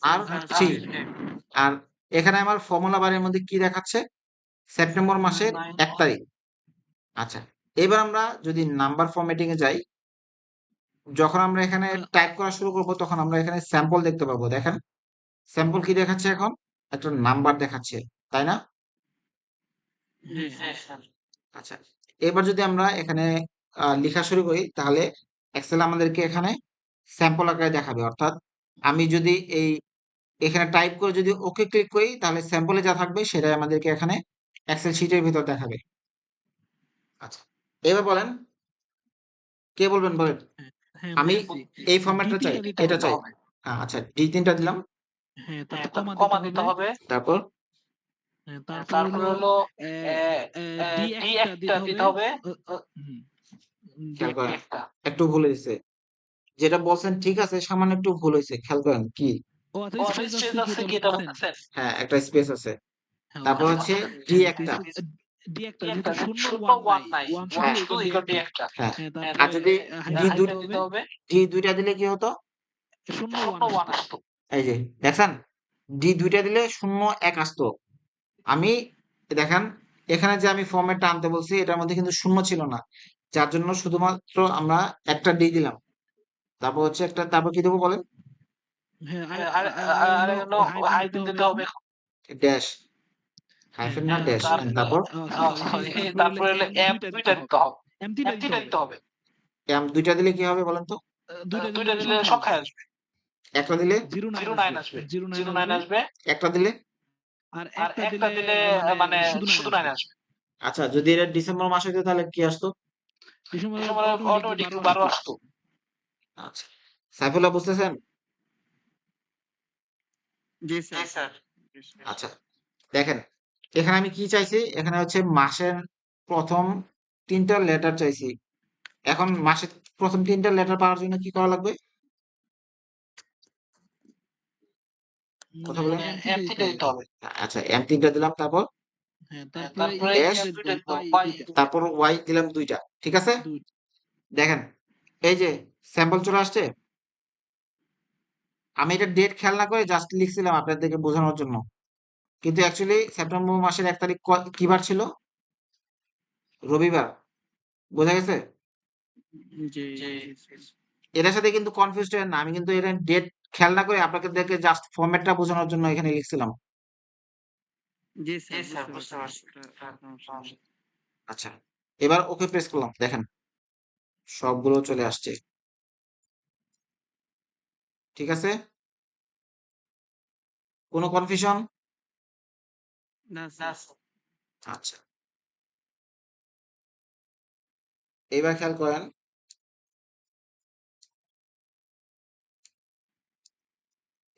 আর3। আর এখানে আমার ফর্মুলা বারের মধ্যে কি দেখাচ্ছে? সেপ্টেম্বর মাসের 1 তারিখ। আচ্ছা এবার আমরা যদি নাম্বার ফরম্যাটিং এ যাই, যখন আমরা এখানে টাইপ করা শুরু করব তখন আমরা এখানে স্যাম্পল দেখতে পাবো, দেখেন। স্যাম্পল কি দেখাচ্ছে এখন? একটা নাম্বার দেখাচ্ছে, তাই না? জি জি স্যার আচ্ছা এবার যদি আমরা এখানে লেখা শুরু করি, তাহলে এক্সেল আমাদেরকে এখানে স্যাম্পল আকারে দেখাবে, অর্থাৎ আমি যদি এখানে টাইপ করে যদি ওকে ক্লিক করি, তাহলে স্যাম্পলে যা থাকবে সেটাই আমাদেরকে এখানে এক্সেল শিটের ভিতর দেখাবে। আচ্ছা এবার বলেন, কে বলবেন বলেন। হ্যাঁ আমি বলছি এই ফরম্যাটটা চাই, D3টা দিতে এটা হবে। চাই। আচ্ছা D3টা দিলাম, হ্যাঁ তারপর তারপর কমা কমা দিতে দিতে হবে হবে তারপর হ্যাঁ তারপর তারপর হলো হলো ডি ডি একটা একটা দিতে হবে হুম, খেয়াল করেন, একটা একটু ভুল হয়েছে, যেটা বলছেন ঠিক আছে, সামান্য একটু ভুল হয়েছে, খেয়াল করেন কি। ও আচ্ছা ও স্পেস স্পেস আছে আছে কি কি এটা এটা বলতেছেন বলতেছেন হ্যাঁ একটা স্পেস আছে, হ্যাঁ তারপর ওকে হচ্ছে ডি হ্যাঁ একটা। ডি একটা ডি যেহেতু একটা শূন্য শূন্য ওয়ান ওয়ান নাই নাই ওয়ান ওয়ান শুধু শুধু ডি ডি একটা একটা হ্যাঁ হ্যাঁ আর তারপরে যদি ডি হাইফেন দুইটা দিতে হবে ডি দুইটা দিলে কি হতো? শূন্য শূন্য ওয়ান ওয়ান আসতো আসতো এই যে দেখছেন, ডি দুইটা দিলে 0 1 আসতো। আমি দেখেন, এখানে যে আমি ফরম্যাটটা আনতে বলছি এটার মধ্যে কিন্তু শূন্য ছিল না, যার জন্য শুধুমাত্র আমরা একটা ডি দিলাম, তারপর হচ্ছে একটা, তারপর কি দেবো বলেন? হ্যাঁ আর আর আর আর হলো হাইফেন দিতে হাইফেন হবে দিতে হবে ড্যাশ, হ্যাঁ হাইফেন না ড্যাশ, তারপরে তারপর সরি তারপরে হলো এম এম দুইটা দিতে দুইটা হবে দিতে হবে এম এম তিনটা দিতে তিনটা হবে দিতে হবে এম দুইটা দিলে কি হবে বলেন তো? দুইটা দিলে দুইটা দিলে সংখ্যায় সংখ্যায় আসবে আসবে একটা দিলে? 09 09 আসবে আসবে 09 09 আসবে আসবে একটা দিলে? আর আর একটা একটা দিলে দিলে মানে শুধু 9 শুধু 9 আসবে আসবে আচ্ছা যদি এটা ডিসেম্বর মাস হইতো তাহলে কি আসতো? ডিসেম্বর এই সময় অটোমেটিকলি অটোমেটিক 12 12 আসতো আসতো আচ্ছা সাইফুল্লাহ বুঝতেছেন? জি জি স্যার স্যার আচ্ছা দেখেন, এখানে আমি কি চাইছি, এখানে হচ্ছে মাসের প্রথম 3টা লেটার চাইছি। এখন মাসের প্রথম 3টা লেটার পাওয়ার জন্য কি করা লাগবে? কথা বলেন। এম এম তিনটা দিতে তিনটা হবে দিতে হবে আচ্ছা M3টা দিলাম, তারপর হ্যাঁ তারপরে তারপরে ড্যাশ, এম দুইটা দিতে হবে ওয়াই দুইটা তারপর ওয়াই দিলাম 2টা, ঠিক আছে। দুই দেখেন এই যে স্যাম্পল চলে আসছে, আমি এটা ডেট খেয়াল না করে জাস্ট লিখছিলাম আপনাদেরকে বোঝানোর জন্য, কিন্তু অ্যাকচুয়ালি সেপ্টেম্বর মাসের 1 তারিখ কি বার ছিল? রবিবার। বোঝা গেছে? জি জি জি স্যার। এটার সাথে কিন্তু কনফিউজ হবেন না, আমি কিন্তু এটা ডেট খেয়াল না করে আপনাদেরকে জাস্ট ফরম্যাটটা বোঝানোর জন্য এখানে লিখছিলাম। জি জি স্যার স্যার, বুঝতে বুঝতে পারছি। পারছি। এটা সমস্যা নেই। আচ্ছা, এবার ওকে প্রেস করলাম, দেখেন সবগুলো চলে আসছে। ঠিক আছে? কোনো কনফিউশন? না না স্যার। স্যার। আচ্ছা, এবার খেয়াল করেন,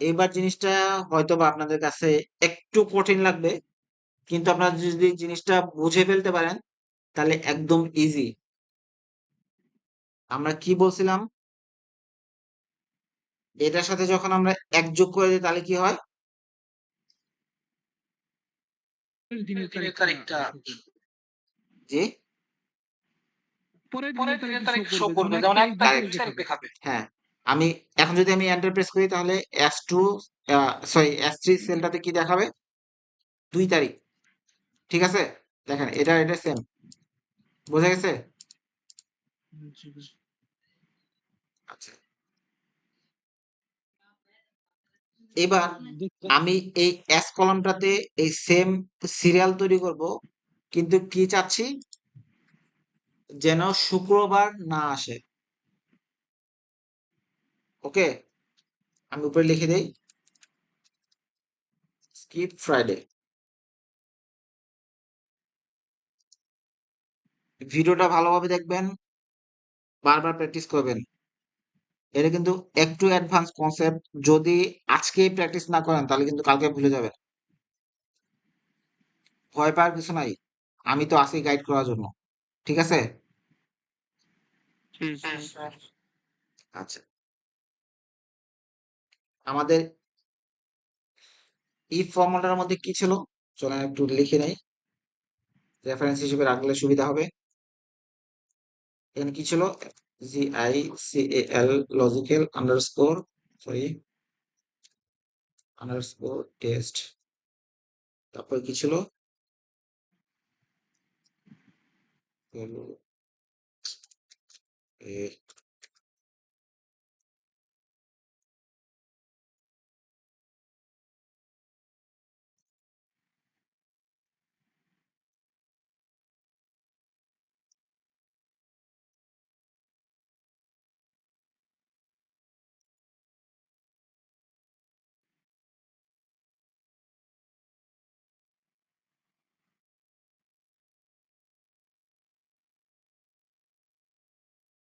এইবার জিনিসটা হয়তোবা আপনাদের কাছে একটু কঠিন লাগবে, কিন্তু আপনারা যদি জিনিসটা বুঝে ফেলতে পারেন তাহলে একদম ইজি। আমরা কি বলছিলাম? এটার সাথে যখন আমরা এক যোগ করে দিই তাহলে কি হয়? দিনের দিনের তারিখটা তারিখটা show করবে। যে পরের পরের দিনের দিনের তারিখটা শো তারিখ শো করবে, যেমন করবে, 1 যেমন তারিখ 1 2 তারিখ তারিখ 2 তারিখ দেখাবে। দেখাবে। হ্যাঁ, আমি এখন যদি আমি এন্টার প্রেস করি তাহলে S2 সরি S3 সেলটাতে কি দেখাবে? 2 তারিখ। ঠিক আছে? দেখেন এটা সেম। বোঝা গেছে? জি, জি। আচ্ছা, এবার দেখতে আমি এই এস কলামটাতে এই সেম সিরিয়াল তৈরি করব, কিন্তু কি চাচ্ছি? যেন শুক্রবার না আসে। ওকে, আমি উপরে লিখে দেই স্কিপ ফ্রাইডে। ভিডিওটা ভালোভাবে দেখবেন, বারবার প্র্যাকটিস করবেন। এটা কিন্তু একটু অ্যাডভান্স কনসেপ্ট, যদি আজকেই প্র্যাকটিস না করেন তাহলে কিন্তু কালকে ভুলে যাবেন। ভয় পাওয়ার কিছু নাই, আমি তো আছি গাইড করার জন্য। ঠিক আছে? জি জি স্যার। স্যার। আচ্ছা, আমাদের ইফ ফর্মুলার মধ্যে কি ছিল চলেন একটু লিখে নেই, রেফারেন্স হিসেবে রাখলে সুবিধা হবে। এখানে কি ছিল? GICAL logical underscore sorry underscore test, তারপর কি ছিল? এ,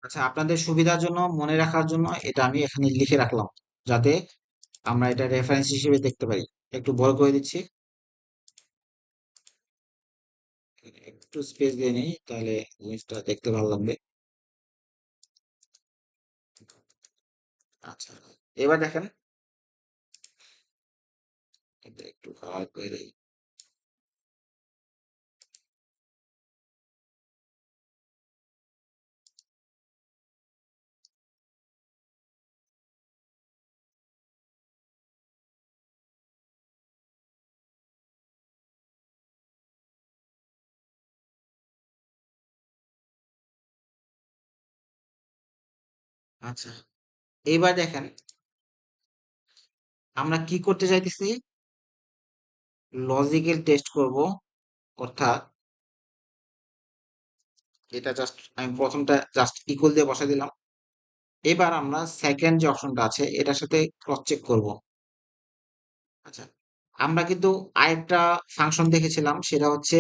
আচ্ছা, আপনাদের সুবিধার জন্য মনে রাখার জন্য এটা আমি এখানে লিখে রাখলাম, যাতে আমরা এটা রেফারেন্স হিসেবে দেখতে পারি। একটু বড় করে দিচ্ছি, একটু স্পেস দিয়ে নিই তাহলে জিনিসটা দেখতে ভালো লাগবে। আচ্ছা, এবার দেখেন, এটা একটু কালার করে দিই। আচ্ছা, এইবার দেখেন আমরা কি করতে চাইতেছি? লজিক্যাল টেস্ট করব, অর্থাৎ এটা জাস্ট আমি প্রথমটা জাস্ট ইকুয়াল দিয়ে বসাই দিলাম। এবার আমরা সেকেন্ড যে অপশনটা আছে এটার সাথে ক্রস চেক করব। আচ্ছা, আমরা কিন্তু আরেকটা ফাংশন দেখেছিলাম, সেটা হচ্ছে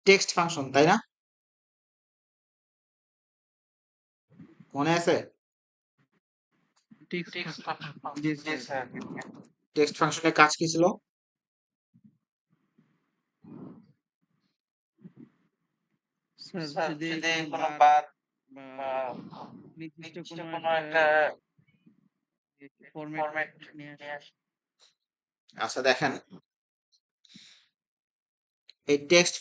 টেক্সট ফাংশন, তাই না? মনে আছে? Text text function. ফাংশন। জি জি স্যার। স্যার। টেক্সট ফাংশনের কাজ কি ছিল? স্যার স্যার, যদি যদি কোনো কোনো বার বার বা বা নির্দিষ্ট নির্দিষ্ট কোনো কোনো একটা একটা ফরম্যাট ফরম্যাট নিয়ে নিয়ে আসে। আসে। আচ্ছা, দেখেন এই টেক্সট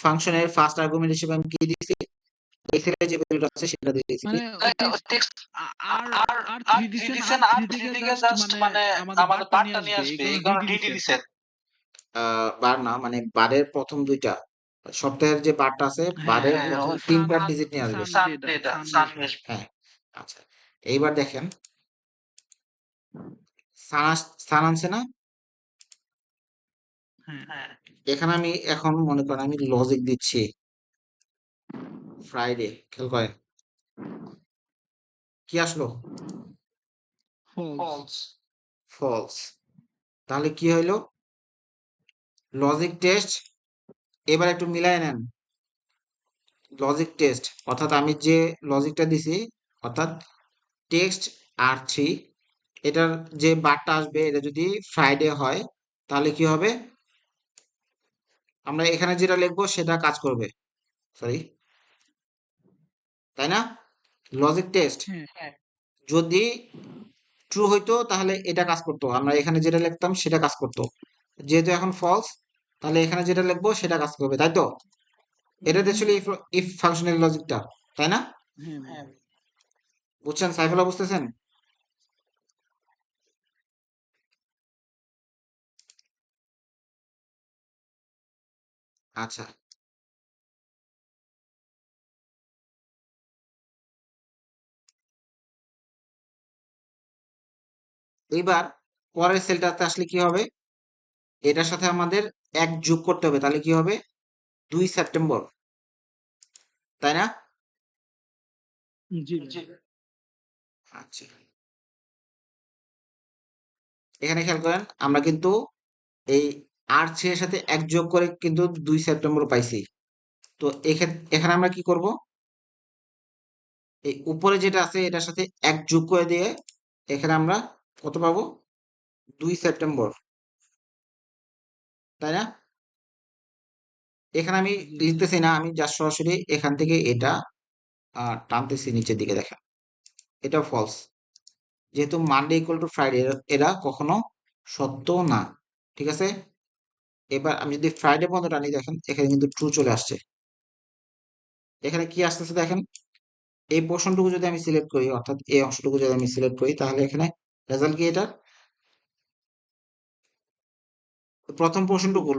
ফাংশনের ফার্স্ট আর্গুমেন্ট হিসেবে আমি কি দিচ্ছি? এক্সেলে যে ভ্যালুটা আছে সেটা দিয়েছি। মানে টেক্সট আর আর আর আর 3 থ্রি দিছেন, দিছেন, আর আর 3 থ্রি থেকে থেকে জাস্ট জাস্ট মানে আমাদের আমাদের বারটা নিয়ে বারটা নিয়ে আসবে, আসবে, এই এই কারণে কারণে ডিডি ডিডি দিছেন। দিছেন। বার না, মানে বারের প্রথম দুইটা সপ্তাহের যে বারটা আছে, বারের হ্যাঁ, প্রথম ওই 3টা ডিজিট নিয়ে আসবে। সানডেটা, সানডে। হ্যাঁ, আচ্ছা। এইবার দেখেন, সান আনছে না? হ্যাঁ, হ্যাঁ, এখানে আমি এখন মনে করেন আমি লজিক দিচ্ছি ফ্রাইডে, খেয়াল করেন কি আসলো? ফলস। ফলস। ফলস। তাহলে কি হইলো? লজিক টেস্ট, এবার একটু মিলায় নেন। লজিক টেস্ট অর্থাৎ আমি যে লজিকটা দিছি, অর্থাৎ টেক্সট আর3, এটার যে বারটা আসবে এটা যদি ফ্রাইডে হয় তাহলে কি হবে? আমরা এখানে যেটা লিখবো সেটা কাজ করবে, সরি, তাই না? লজিক টেস্ট হ্যাঁ, হ্যাঁ, যদি ট্রু হইতো তাহলে এটা কাজ করতো, আমরা এখানে যেটা লিখতাম সেটা কাজ করতো। যেহেতু এখন ফলস, তাহলে এখানে যেটা লিখবো সেটা কাজ করবে, তাই তো? এটাতে আসলে ইফ ফাংশনের লজিকটা, তাই না? হ্যাঁ, হ্যাঁ। বুঝছেন সাইফুল্লাহ, বুঝতেছেন? আচ্ছা, এইবার পরের সেলটাতে আসলে কি হবে? এটার সাথে আমাদের এক যোগ করতে হবে, তাহলে কি হবে? 2 সেপ্টেম্বর, তাই না? জি ভাই। জি। আচ্ছা, এখানে খেয়াল করেন আমরা কিন্তু এই আর3 এর সাথে এক যোগ করে কিন্তু 2 সেপ্টেম্বর পাইছি। তো এখানে আমরা কি করব? এই উপরে যেটা আছে এটার সাথে এক যোগ করে দিয়ে এখানে আমরা কত পাবো? 2 সেপ্টেম্বর, তাই না? এখানে আমি জি, লিখতেছি না, আমি জাস্ট সরাসরি এখান থেকে এটা টানতেছি নিচের দিকে, দেখেন এটা ফলস। যেহেতু মানডে ইকুয়াল টু ফ্রাইডে, এরা কখনো সত্য না, ঠিক আছে? এবার আমি যদি ফ্রাইডে পর্যন্ত টানি, দেখেন এখানে কিন্তু ট্রু চলে আসছে। এখানে কি আসতেছে দেখেন, এই পোর্শনটুকু যদি আমি সিলেক্ট করি, অর্থাৎ এই অংশটুকু যদি আমি সিলেক্ট করি, তাহলে এখানে রেজাল্ট কি? এটা প্রথম পোর্শনটুকু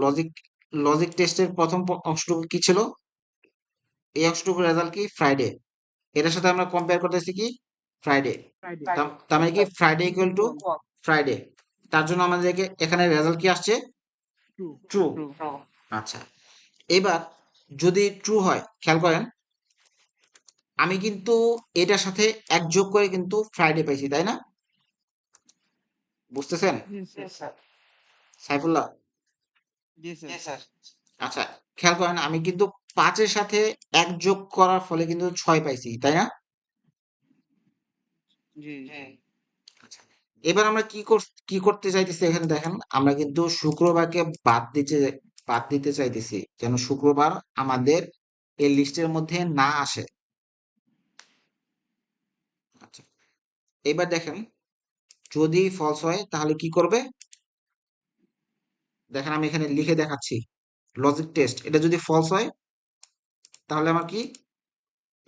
লজিক টেস্টের প্রথম অংশটুকু কি ছিল? এই অংশটুকু রেজাল্ট কি? ফ্রাইডে। এটার সাথে আমরা কম্পেয়ার করতেছি কি? ফ্রাইডে। ফ্রাইডে। তার মানে কি ফ্রাইডে ইকুয়াল টু ফ্রাইডে। তার জন্য আমাদেরকে এখানে রেজাল্ট কি আসছে? ট্রু। ট্রু। আচ্ছা, এবার যদি ট্রু হয়, খেয়াল করেন আমি কিন্তু এটার সাথে এক যোগ করে কিন্তু ফ্রাইডে পাইছি, তাই না? বুঝতেছেন জি জি স্যার। স্যার। সাইফুল্লাহ? জি জি স্যার। স্যার। আচ্ছা, খেয়াল করেন আমি কিন্তু 5-এর সাথে এক যোগ করার ফলে কিন্তু 6 পাইছি, তাই না? জি। জি। আচ্ছা, এবার আমরা কি করতে চাইতেছি? এখানে দেখেন আমরা কিন্তু শুক্রবারকে বাদ দিতে চাইতেছি, যেন শুক্রবার আমাদের এই লিস্টের মধ্যে না আসে। আচ্ছা, এবার দেখেন যদি ফলস হয় তাহলে কি করবে? দেখেন আমি এখানে লিখে দেখাচ্ছি, লজিক টেস্ট, এটা যদি ফলস হয় তাহলে আমার কি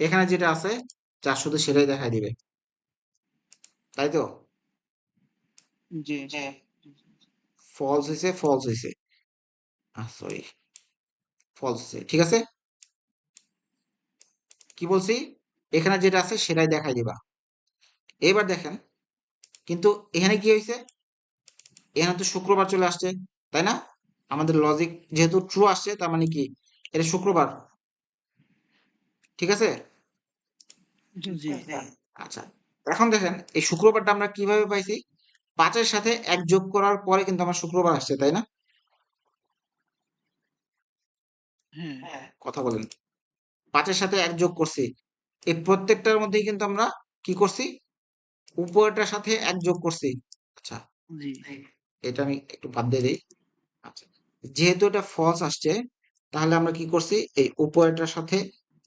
এখানে যেটা আছে যা শুধু সেটাই দেখাই দিবে, তাই তো? জি। জি। ফলস হয়েছে, সরি, ফলস হয়েছে, ঠিক আছে? কি বলছি? এখানে যেটা আছে সেটাই দেখাই দিবা। এবার দেখেন কিন্তু এখানে কি হয়েছে? এখানে তো শুক্রবার চলে আসছে, তাই না? আমাদের লজিক যেহেতু ট্রু আসছে, তার মানে কি এটা শুক্রবার, ঠিক আছে? জি। জি। আচ্ছা, এখন দেখেন এই শুক্রবারটা আমরা কিভাবে পাইছি? 5-এর সাথে এক যোগ করার পরে কিন্তু আমার শুক্রবার আসছে, তাই না? হ্যাঁ, হ্যাঁ। কথা বলেন। 5-এর সাথে এক যোগ করছি, এই প্রত্যেকটার মধ্যেই কিন্তু আমরা কি করছি? উপরেরটার সাথে এক যোগ করছি। আচ্ছা, জি। জি। এটা আমি একটু বাদ দিয়ে দিই। আচ্ছা, যেহেতু এটা ফলস আসছে তাহলে আমরা কি করছি? এই উপরেরটার সাথে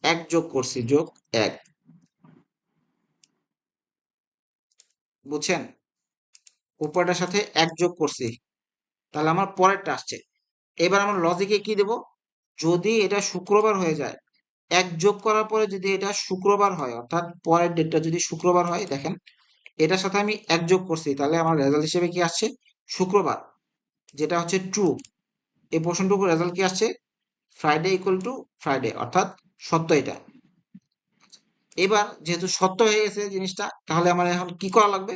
এক যোগ করছি, যোগ 1, বুঝছেন? উপরেরটার সাথে এক যোগ করছি, তাহলে আমার পরেরটা আসছে। এবার আমরা লজিকে কি দেব? যদি এটা শুক্রবার হয়ে যায় এক যোগ করার পরে যদি এটা শুক্রবার হয়, অর্থাৎ পরের ডেটটা যদি শুক্রবার হয়, দেখেন এটার সাথে আমি এক যোগ করছি, তাহলে আমার রেজাল্ট হিসেবে কি আসছে? শুক্রবার, যেটা হচ্ছে ট্রু। এই পোর্শনটুকু রেজাল্ট কি আসছে? ফ্রাইডে ইকুয়াল টু ফ্রাইডে, অর্থাৎ সত্য এটা। এবার যেহেতু সত্য হয়ে গেছে জিনিসটা, তাহলে আমার এখন কি করা লাগবে?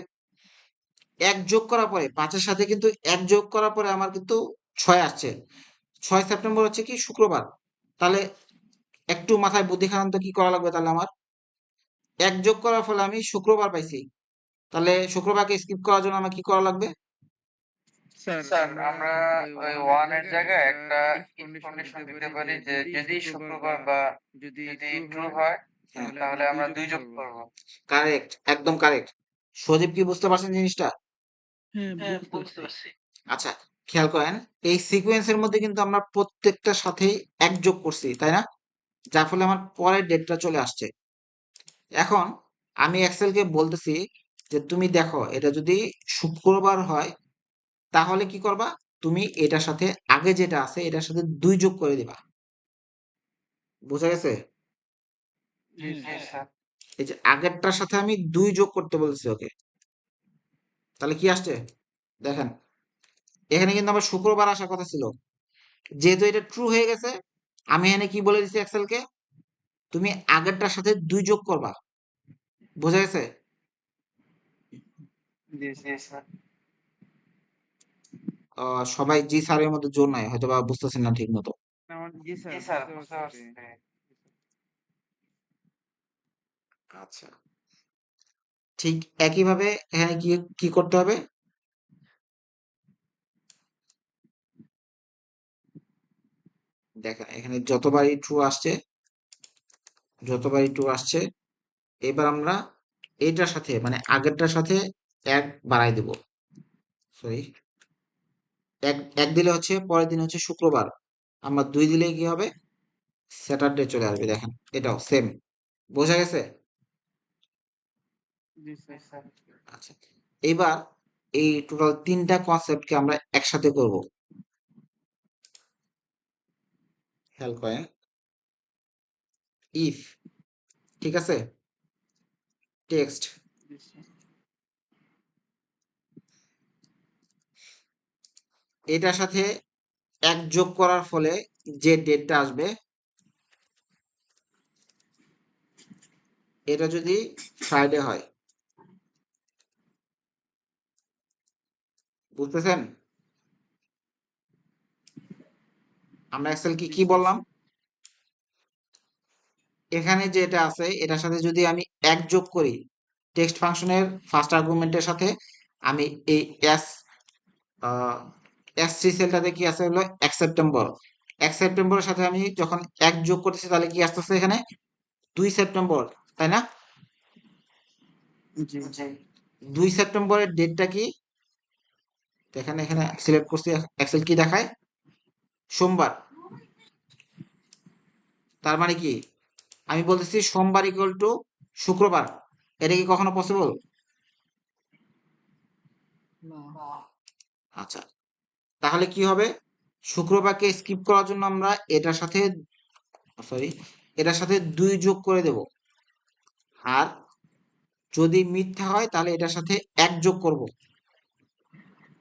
এক যোগ করার পরে 5-এর সাথে কিন্তু এক যোগ করার পরে আমার কিন্তু 6 আসছে। 6 সেপ্টেম্বর হচ্ছে কি শুক্রবার। তাহলে একটু মাথায় বুদ্ধি খাটান তো, কি করা লাগবে তাহলে আমার? এক যোগ করার ফলে আমি শুক্রবার পাইছি, তাহলে শুক্রবারকে স্কিপ করার জন্য আমার কি করা লাগবে? স্যার স্যার আমরা আমরা ওই ওই 1 এর এর জায়গায় জায়গায় একটা একটা ইফ ইফ কন্ডিশন কন্ডিশন দিতে দিতে পারি পারি যে যে যদি যদি শুক্রবার শুক্রবার বা বা যদি যদি ট্রু ট্রু হয় হয় হ্যাঁ, তাহলে তাহলে আমরা আমরা 2 2 যোগ যোগ করব। করব। কারেক্ট, একদম কারেক্ট। সজীব কি বুঝতে পারছেন জিনিসটা? হ্যাঁ, হ্যাঁ, বুঝতে বুঝতে পারছি। পারছি। আচ্ছা, খেয়াল করেন, এই সিকোয়েন্সের মধ্যে কিন্তু আমরা প্রত্যেকটার সাথেই এক যোগ করছি, তাই না? যার ফলে আমার পরের ডেটটা চলে আসছে। এখন আমি এক্সেলকে বলতেছি যে তুমি দেখো এটা যদি শুক্রবার হয়, তাহলে কি করবা? তুমি এটার সাথে আগে যেটা আছে এটার সাথে 2 যোগ করে দিবা। বোঝা গেছে? জি হ্যাঁ, জি স্যার। স্যার। এই যে আগেরটার সাথে আমি 2 যোগ করতে বলছি ওকে। তাহলে কি আসছে? দেখেন, এখানে কিন্তু আমার শুক্রবার আসার কথা ছিল। যেহেতু এটা ট্রু হয়ে গেছে, আমি এখানে কি বলে দিছি এক্সেলকে? তুমি আগেরটার সাথে 2 যোগ করবা। বোঝা গেছে? জি জি স্যার। স্যার। সবাই জি স্যারের মধ্যে জোর নাই, হয়তো বা বুঝতেছেন না ঠিক মতো। আমার জি জি স্যার স্যার, বুঝতে বুঝতে পারছি। পারছি। আচ্ছা, ঠিক একইভাবে এখানে কি কি করতে হবে? দেখেন এখানে যতবারই ট্রু আসছে, এবার আমরা এইটার সাথে মানে আগেরটার সাথে এক বাড়াই দেব। সরি, এক এক দিলে হচ্ছে পরের দিন হচ্ছে শুক্রবার, আমরা 2 দিলে কি হবে? স্যাটারডে চলে আসবে। দেখেন এটাও সেম। বোঝা গেছে? জি জি স্যার। স্যার। আচ্ছা, এবার এই টোটাল 3টা কনসেপ্টকে আমরা একসাথে করব। খেয়াল করেন, ইফ, ঠিক আছে, টেক্সট, জি স্যার। এটার সাথে এক যোগ করার ফলে যে ডেটটা আসবে, এটা যদি ফ্রাইডে হয়, বুঝতেছেন? আমরা এক্সেল কি জি কি স্যার। বললাম? এখানে যেটা আছে এটার সাথে যদি আমি এক যোগ করি, টেক্সট ফাংশনের ফার্স্ট আর্গুমেন্টের সাথে আমি এই এস S3 সেলটাতে কি আছে হলো এক সেপ্টেম্বর। এক সেপ্টেম্বরের সাথে আমি যখন এক যোগ করতেছি, তাহলে কি আসতেছে এখানে? 2 সেপ্টেম্বর, তাই না? জি। জি। 2 সেপ্টেম্বরের ডেটটা কি? দেখেন এখানে সিলেক্ট করছি, এক্সেল কি দেখায়? সোমবার। তার মানে কি? আমি বলতেছি সোমবার ইকুয়াল টু শুক্রবার। এটা কি কখনো পসিবল? না, আচ্ছা, তাহলে কি হবে? শুক্রবারকে স্কিপ করার জন্য আমরা এটার সাথে 2 যোগ করে দেব। আর যদি মিথ্যা হয় তাহলে এটার সাথে 1 যোগ করব।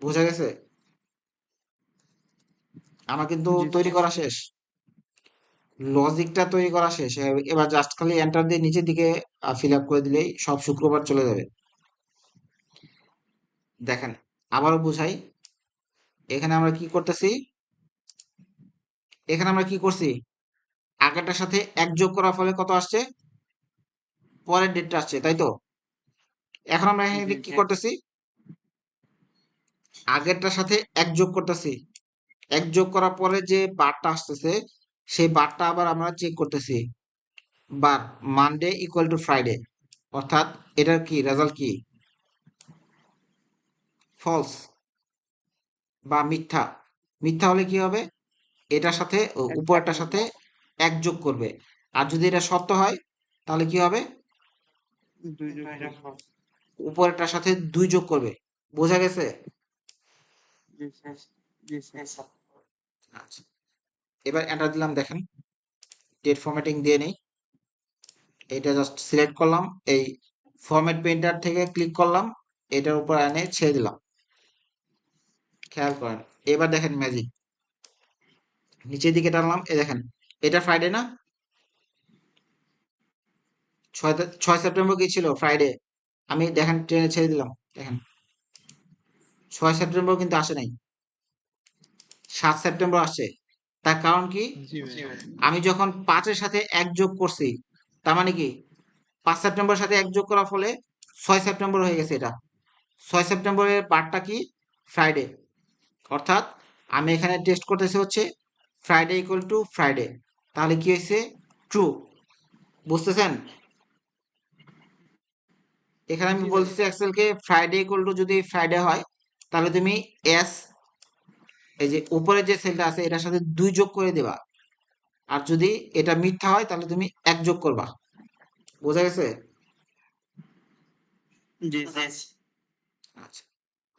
বোঝা গেছে? আমার কিন্তু জি তৈরি স্যার। করা শেষ, লজিকটা তৈরি করা শেষ। এবার জাস্ট খালি এন্টার দিয়ে নিচের দিকে ফিল আপ করে দিলেই সব শুক্রবার চলে যাবে। দেখেন, আবারও বুঝাই। এখানে আমরা কি করতেছি? এখানে আমরা কি করছি? আগেরটার সাথে 1 যোগ করার ফলে কত আসছে? পরের ডেটটা আসছে, তাই তো? এখন আমরা এখানে জি কি স্যার। করতেছি? আগেরটার সাথে 1 যোগ করতেছি। 1 যোগ করার পরে যে বারটা আসতেছে, সেই বারটা আবার আমরা চেক করতেছি। বার, মানডে ইকুয়াল টু ফ্রাইডে, অর্থাৎ এটার কি রেজাল্ট কি? ফলস বা মিথ্যা। মিথ্যা হলে কি হবে? এটার সাথে এক যোগ উপরেরটার করব। সাথে 1 যোগ করবে। আর যদি এটা সত্য হয়, তাহলে কি হবে? 2 যোগ 2 যোগ করব। করব। উপরেরটার সাথে 2 যোগ করবে। বোঝা গেছে? জি স্যার। জি জি স্যার। স্যার। আচ্ছা, এবার এন্টার দিলাম, দেখেন ডেট ফরম্যাটিং দিয়ে নিই। এটা জাস্ট সিলেক্ট করলাম, এই ফরম্যাট পেইন্টার থেকে ক্লিক করলাম, এটার উপর এনে ছেড়ে দিলাম। খেয়াল করেন, এবার দেখেন ম্যাজিক, নিচের দিকে টানলাম, এই দেখেন এটা ফ্রাইডে না, 6 সেপ্টেম্বর কি ছিল, ফ্রাইডে। আমি দেখেন ট্রেনে ছেড়ে দিলাম, দেখেন 6 সেপ্টেম্বর কিন্তু আসে নাই, 7 সেপ্টেম্বর আসছে। তার কারণ কি, জি ভাই। আমি যখন 5-এর সাথে 1 যোগ করছি, তার মানে কি 5 সেপ্টেম্বরের সাথে 1 যোগ করার ফলে 6 সেপ্টেম্বর হয়ে গেছে। এটা 6 সেপ্টেম্বরের বারটা কি, ফ্রাইডে। অর্থাৎ আমি এখানে টেস্ট করতেছি হচ্ছে ফ্রাইডে ইকুয়াল টু ফ্রাইডে, তাহলে কি হয়েছে, ট্রু। বুঝতেছেন, এখানে আমি জি ভাই। বলতেছি এক্সেলকে ফ্রাইডে ইকুয়াল টু যদি ফ্রাইডে হয়, তাহলে তুমি এস, এই যে উপরে যে সেলটা আছে এটার সাথে 2 যোগ করে দেবা, আর যদি এটা মিথ্যা হয় তাহলে তুমি 1 যোগ করবা। বোঝা গেছে? জি আচ্ছা,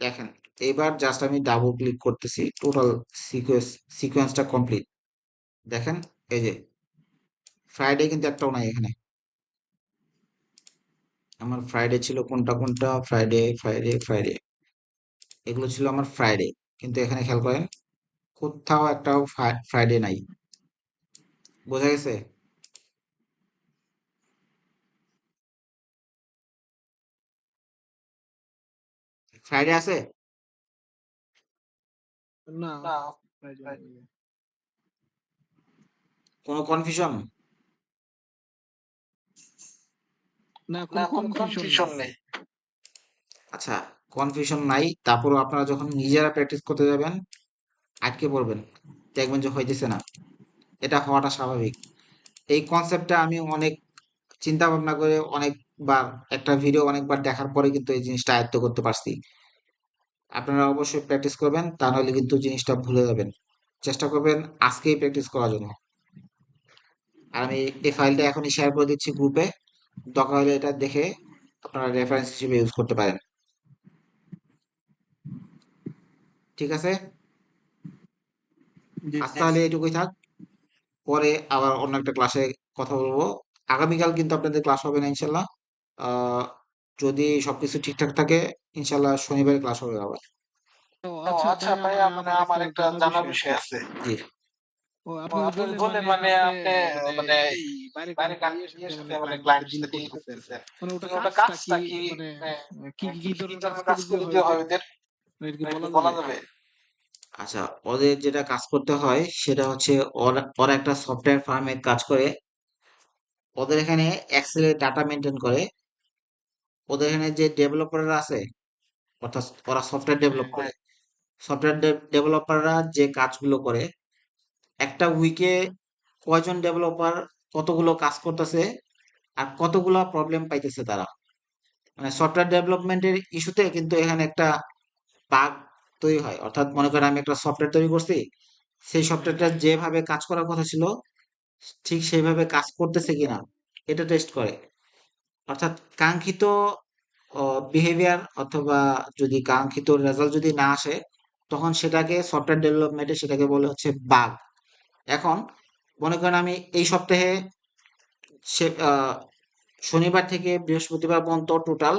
দেখেন এবার জাস্ট আমি ডাবল ক্লিক করতেছি, টোটাল সিকোয়েন্সটা কমপ্লিট। দেখেন এই যে ফ্রাইডে কিন্তু একটাও নাই এখানে। আমার ফ্রাইডে ছিল কোনটা কোনটা, ফ্রাইডে ফ্রাইডে ফ্রাইডে, এগুলো ছিল আমার ফ্রাইডে, কিন্তু এখানে খেয়াল করেন কোথাও একটাও ফ্রাইডে নাই। বোঝা গেছে? ফ্রাইডে আছে? না, না Friday নেই ভাই। কোনো কনফিউশন? না, না, কোনো কোনো কনফিউশন কনফিউশন নেই। নেই। আচ্ছা, কনফিউশন নাই, তারপরও আপনারা যখন নিজেরা প্র্যাকটিস করতে যাবেন আটকে পড়বেন, দেখবেন যে হইতেছে না। এটা হওয়াটা স্বাভাবিক। এই কনসেপ্টটা আমি অনেক চিন্তা ভাবনা করে অনেকবার, একটা ভিডিও অনেকবার দেখার পরে কিন্তু এই জিনিসটা আয়ত্ত করতে পারছি। আপনারা অবশ্যই প্র্যাকটিস করবেন, তা নাহলে কিন্তু জিনিসটা ভুলে যাবেন। চেষ্টা করবেন আজকেই প্র্যাকটিস করার জন্য। আর আমি এই ফাইলটা এখনই শেয়ার করে দিচ্ছি গ্রুপে, দরকার হলে এটা দেখে আপনারা রেফারেন্স হিসেবে ইউজ করতে পারেন। ঠিক আছে, জি আজ স্যার তাহলে এটুকুই থাক, পরে আবার অন্য একটা ক্লাসে কথা বলবো। আগামীকাল কিন্তু আপনাদের ক্লাস হবে না ইনশাল্লাহ। আহ যদি সবকিছু ঠিকঠাক থাকে ইনশাল্লাহ শনিবারে ক্লাস হবে আবার। ও ও আচ্ছা আচ্ছা ভাইয়া, ভাইয়া, মানে মানে আমার আমার একটা একটা জানার জানার বিষয় আছে। বিষয় আছে। জি, ও ও আপনি যে আপনি যে বললেন, বললেন মানে মানে আপনি আপনি মানে মানে এই বাইরে বাইরে ইয়ের সাথে ইয়ের মানে সাথে মানে ক্লায়েন্টের সাথে ক্লায়েন্টের ডিল সাথে ডিল করতেছেন। করতেছেন। মানে ওটা মানে ওটা কাজটা কি, কাজটা কি, মানে কি মানে কি কি ধরনের কাজ ধরনের করে কাজ দিতে করে হয় দিতে ওদের? হয় ওদের? মানে এটা কি মানে বলা কি যাবে? বলা যাবে? আচ্ছা, ওদের যেটা কাজ করতে হয় সেটা হচ্ছে ওরা একটা সফটওয়্যার ফার্মে কাজ করে। ওদের এখানে এক্সেলে ডাটা মেনটেন করে। ওদের এখানে যে ডেভেলপাররা আছে, অর্থাৎ ওরা সফটওয়্যার হ্যাঁ, ডেভেলপ করে। সফটওয়্যার ডেভেলপাররা যে কাজগুলো করে, একটা উইকে কয়জন ডেভেলপার কতগুলো কাজ করতেছে আর কতগুলো প্রবলেম পাইতেছে তারা, মানে সফটওয়্যার ডেভেলপমেন্টের ইস্যুতে কিন্তু এখানে একটা বাগ তৈরি হয়। অর্থাৎ মনে করেন আমি একটা সফটওয়্যার তৈরি করছি, সেই সফটওয়্যারটা যেভাবে কাজ করার কথা ছিল ঠিক সেইভাবে কাজ করতেছে কিনা এটা টেস্ট করে। অর্থাৎ কাঙ্ক্ষিত বিহেভিয়ার অথবা যদি কাঙ্ক্ষিত রেজাল্ট যদি না আসে, তখন সেটাকে সফটওয়্যার ডেভেলপমেন্টে সেটাকে বলে হচ্ছে বাগ। এখন মনে করেন আমি এই সপ্তাহে সে শনিবার থেকে বৃহস্পতিবার পর্যন্ত টোটাল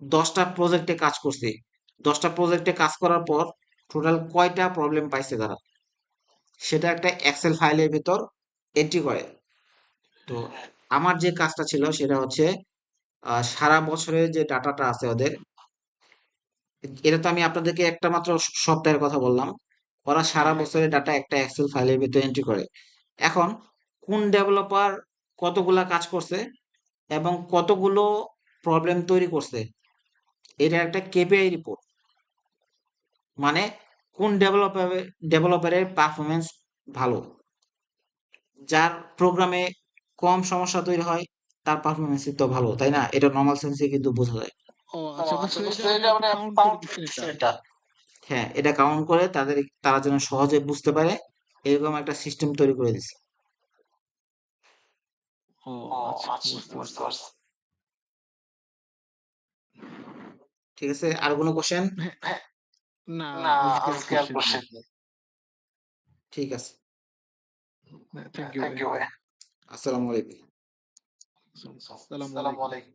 10টা প্রজেক্টে কাজ করছি। 10টা প্রজেক্টে কাজ করার পর টোটাল কয়টা প্রবলেম পাইছে তারা, সেটা একটা এক্সেল ফাইলের ভিতর এন্ট্রি করে। তো আমার যে কাজটা ছিল সেটা হচ্ছে সারা বছরের যে ডাটাটা আছে ওদের, এটা তো আমি আপনাদেরকে একটা মাত্র সপ্তাহের কথা বললাম, ওরা সারা বছরের ডাটা একটা এক্সেল ফাইলের ভিতরে এন্ট্রি করে। এখন কোন ডেভেলপার কতগুলা কাজ করছে এবং কতগুলো প্রবলেম তৈরি করছে, এটা একটা কেপিআই রিপোর্ট। মানে কোন ডেভেলপারের পারফরমেন্স ভালো, যার প্রোগ্রামে কম সমস্যা তৈরি হয় তার পারফরমেন্স তো ভালো, তাই না? এটা নর্মাল সেন্সে কিন্তু বোঝা যায়। ও ও আচ্ছা, আচ্ছা, বুঝতে এটা বুঝতে মানে এটা আপনি মানে কাউন্ট করে কাউন্ট দিচ্ছেন এটা। করতেছেন এটা। হ্যাঁ, এটা কাউন্ট করে তারা যেন সহজে বুঝতে পারে এরকম একটা সিস্টেম তৈরি করে দিছে। ও ও আচ্ছা, আচ্ছা, বুঝতে বুঝতে পারছি। পারছি। ঠিক আছে, আর কোনো কোশ্চেন? হ্যাঁ, হ্যাঁ, না, না আজকে আর আজকে আর কোশ্চেন নেই। কোশ্চেন নেই। ঠিক আছে। থ্যাংক ইউ থ্যাংক ইউ ভাই আসসালামু আলাইকুম। আসসালামু আসসালামু আলাইকুম।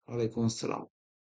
আলাইকুম ওয়ালাইকুম আসসালাম।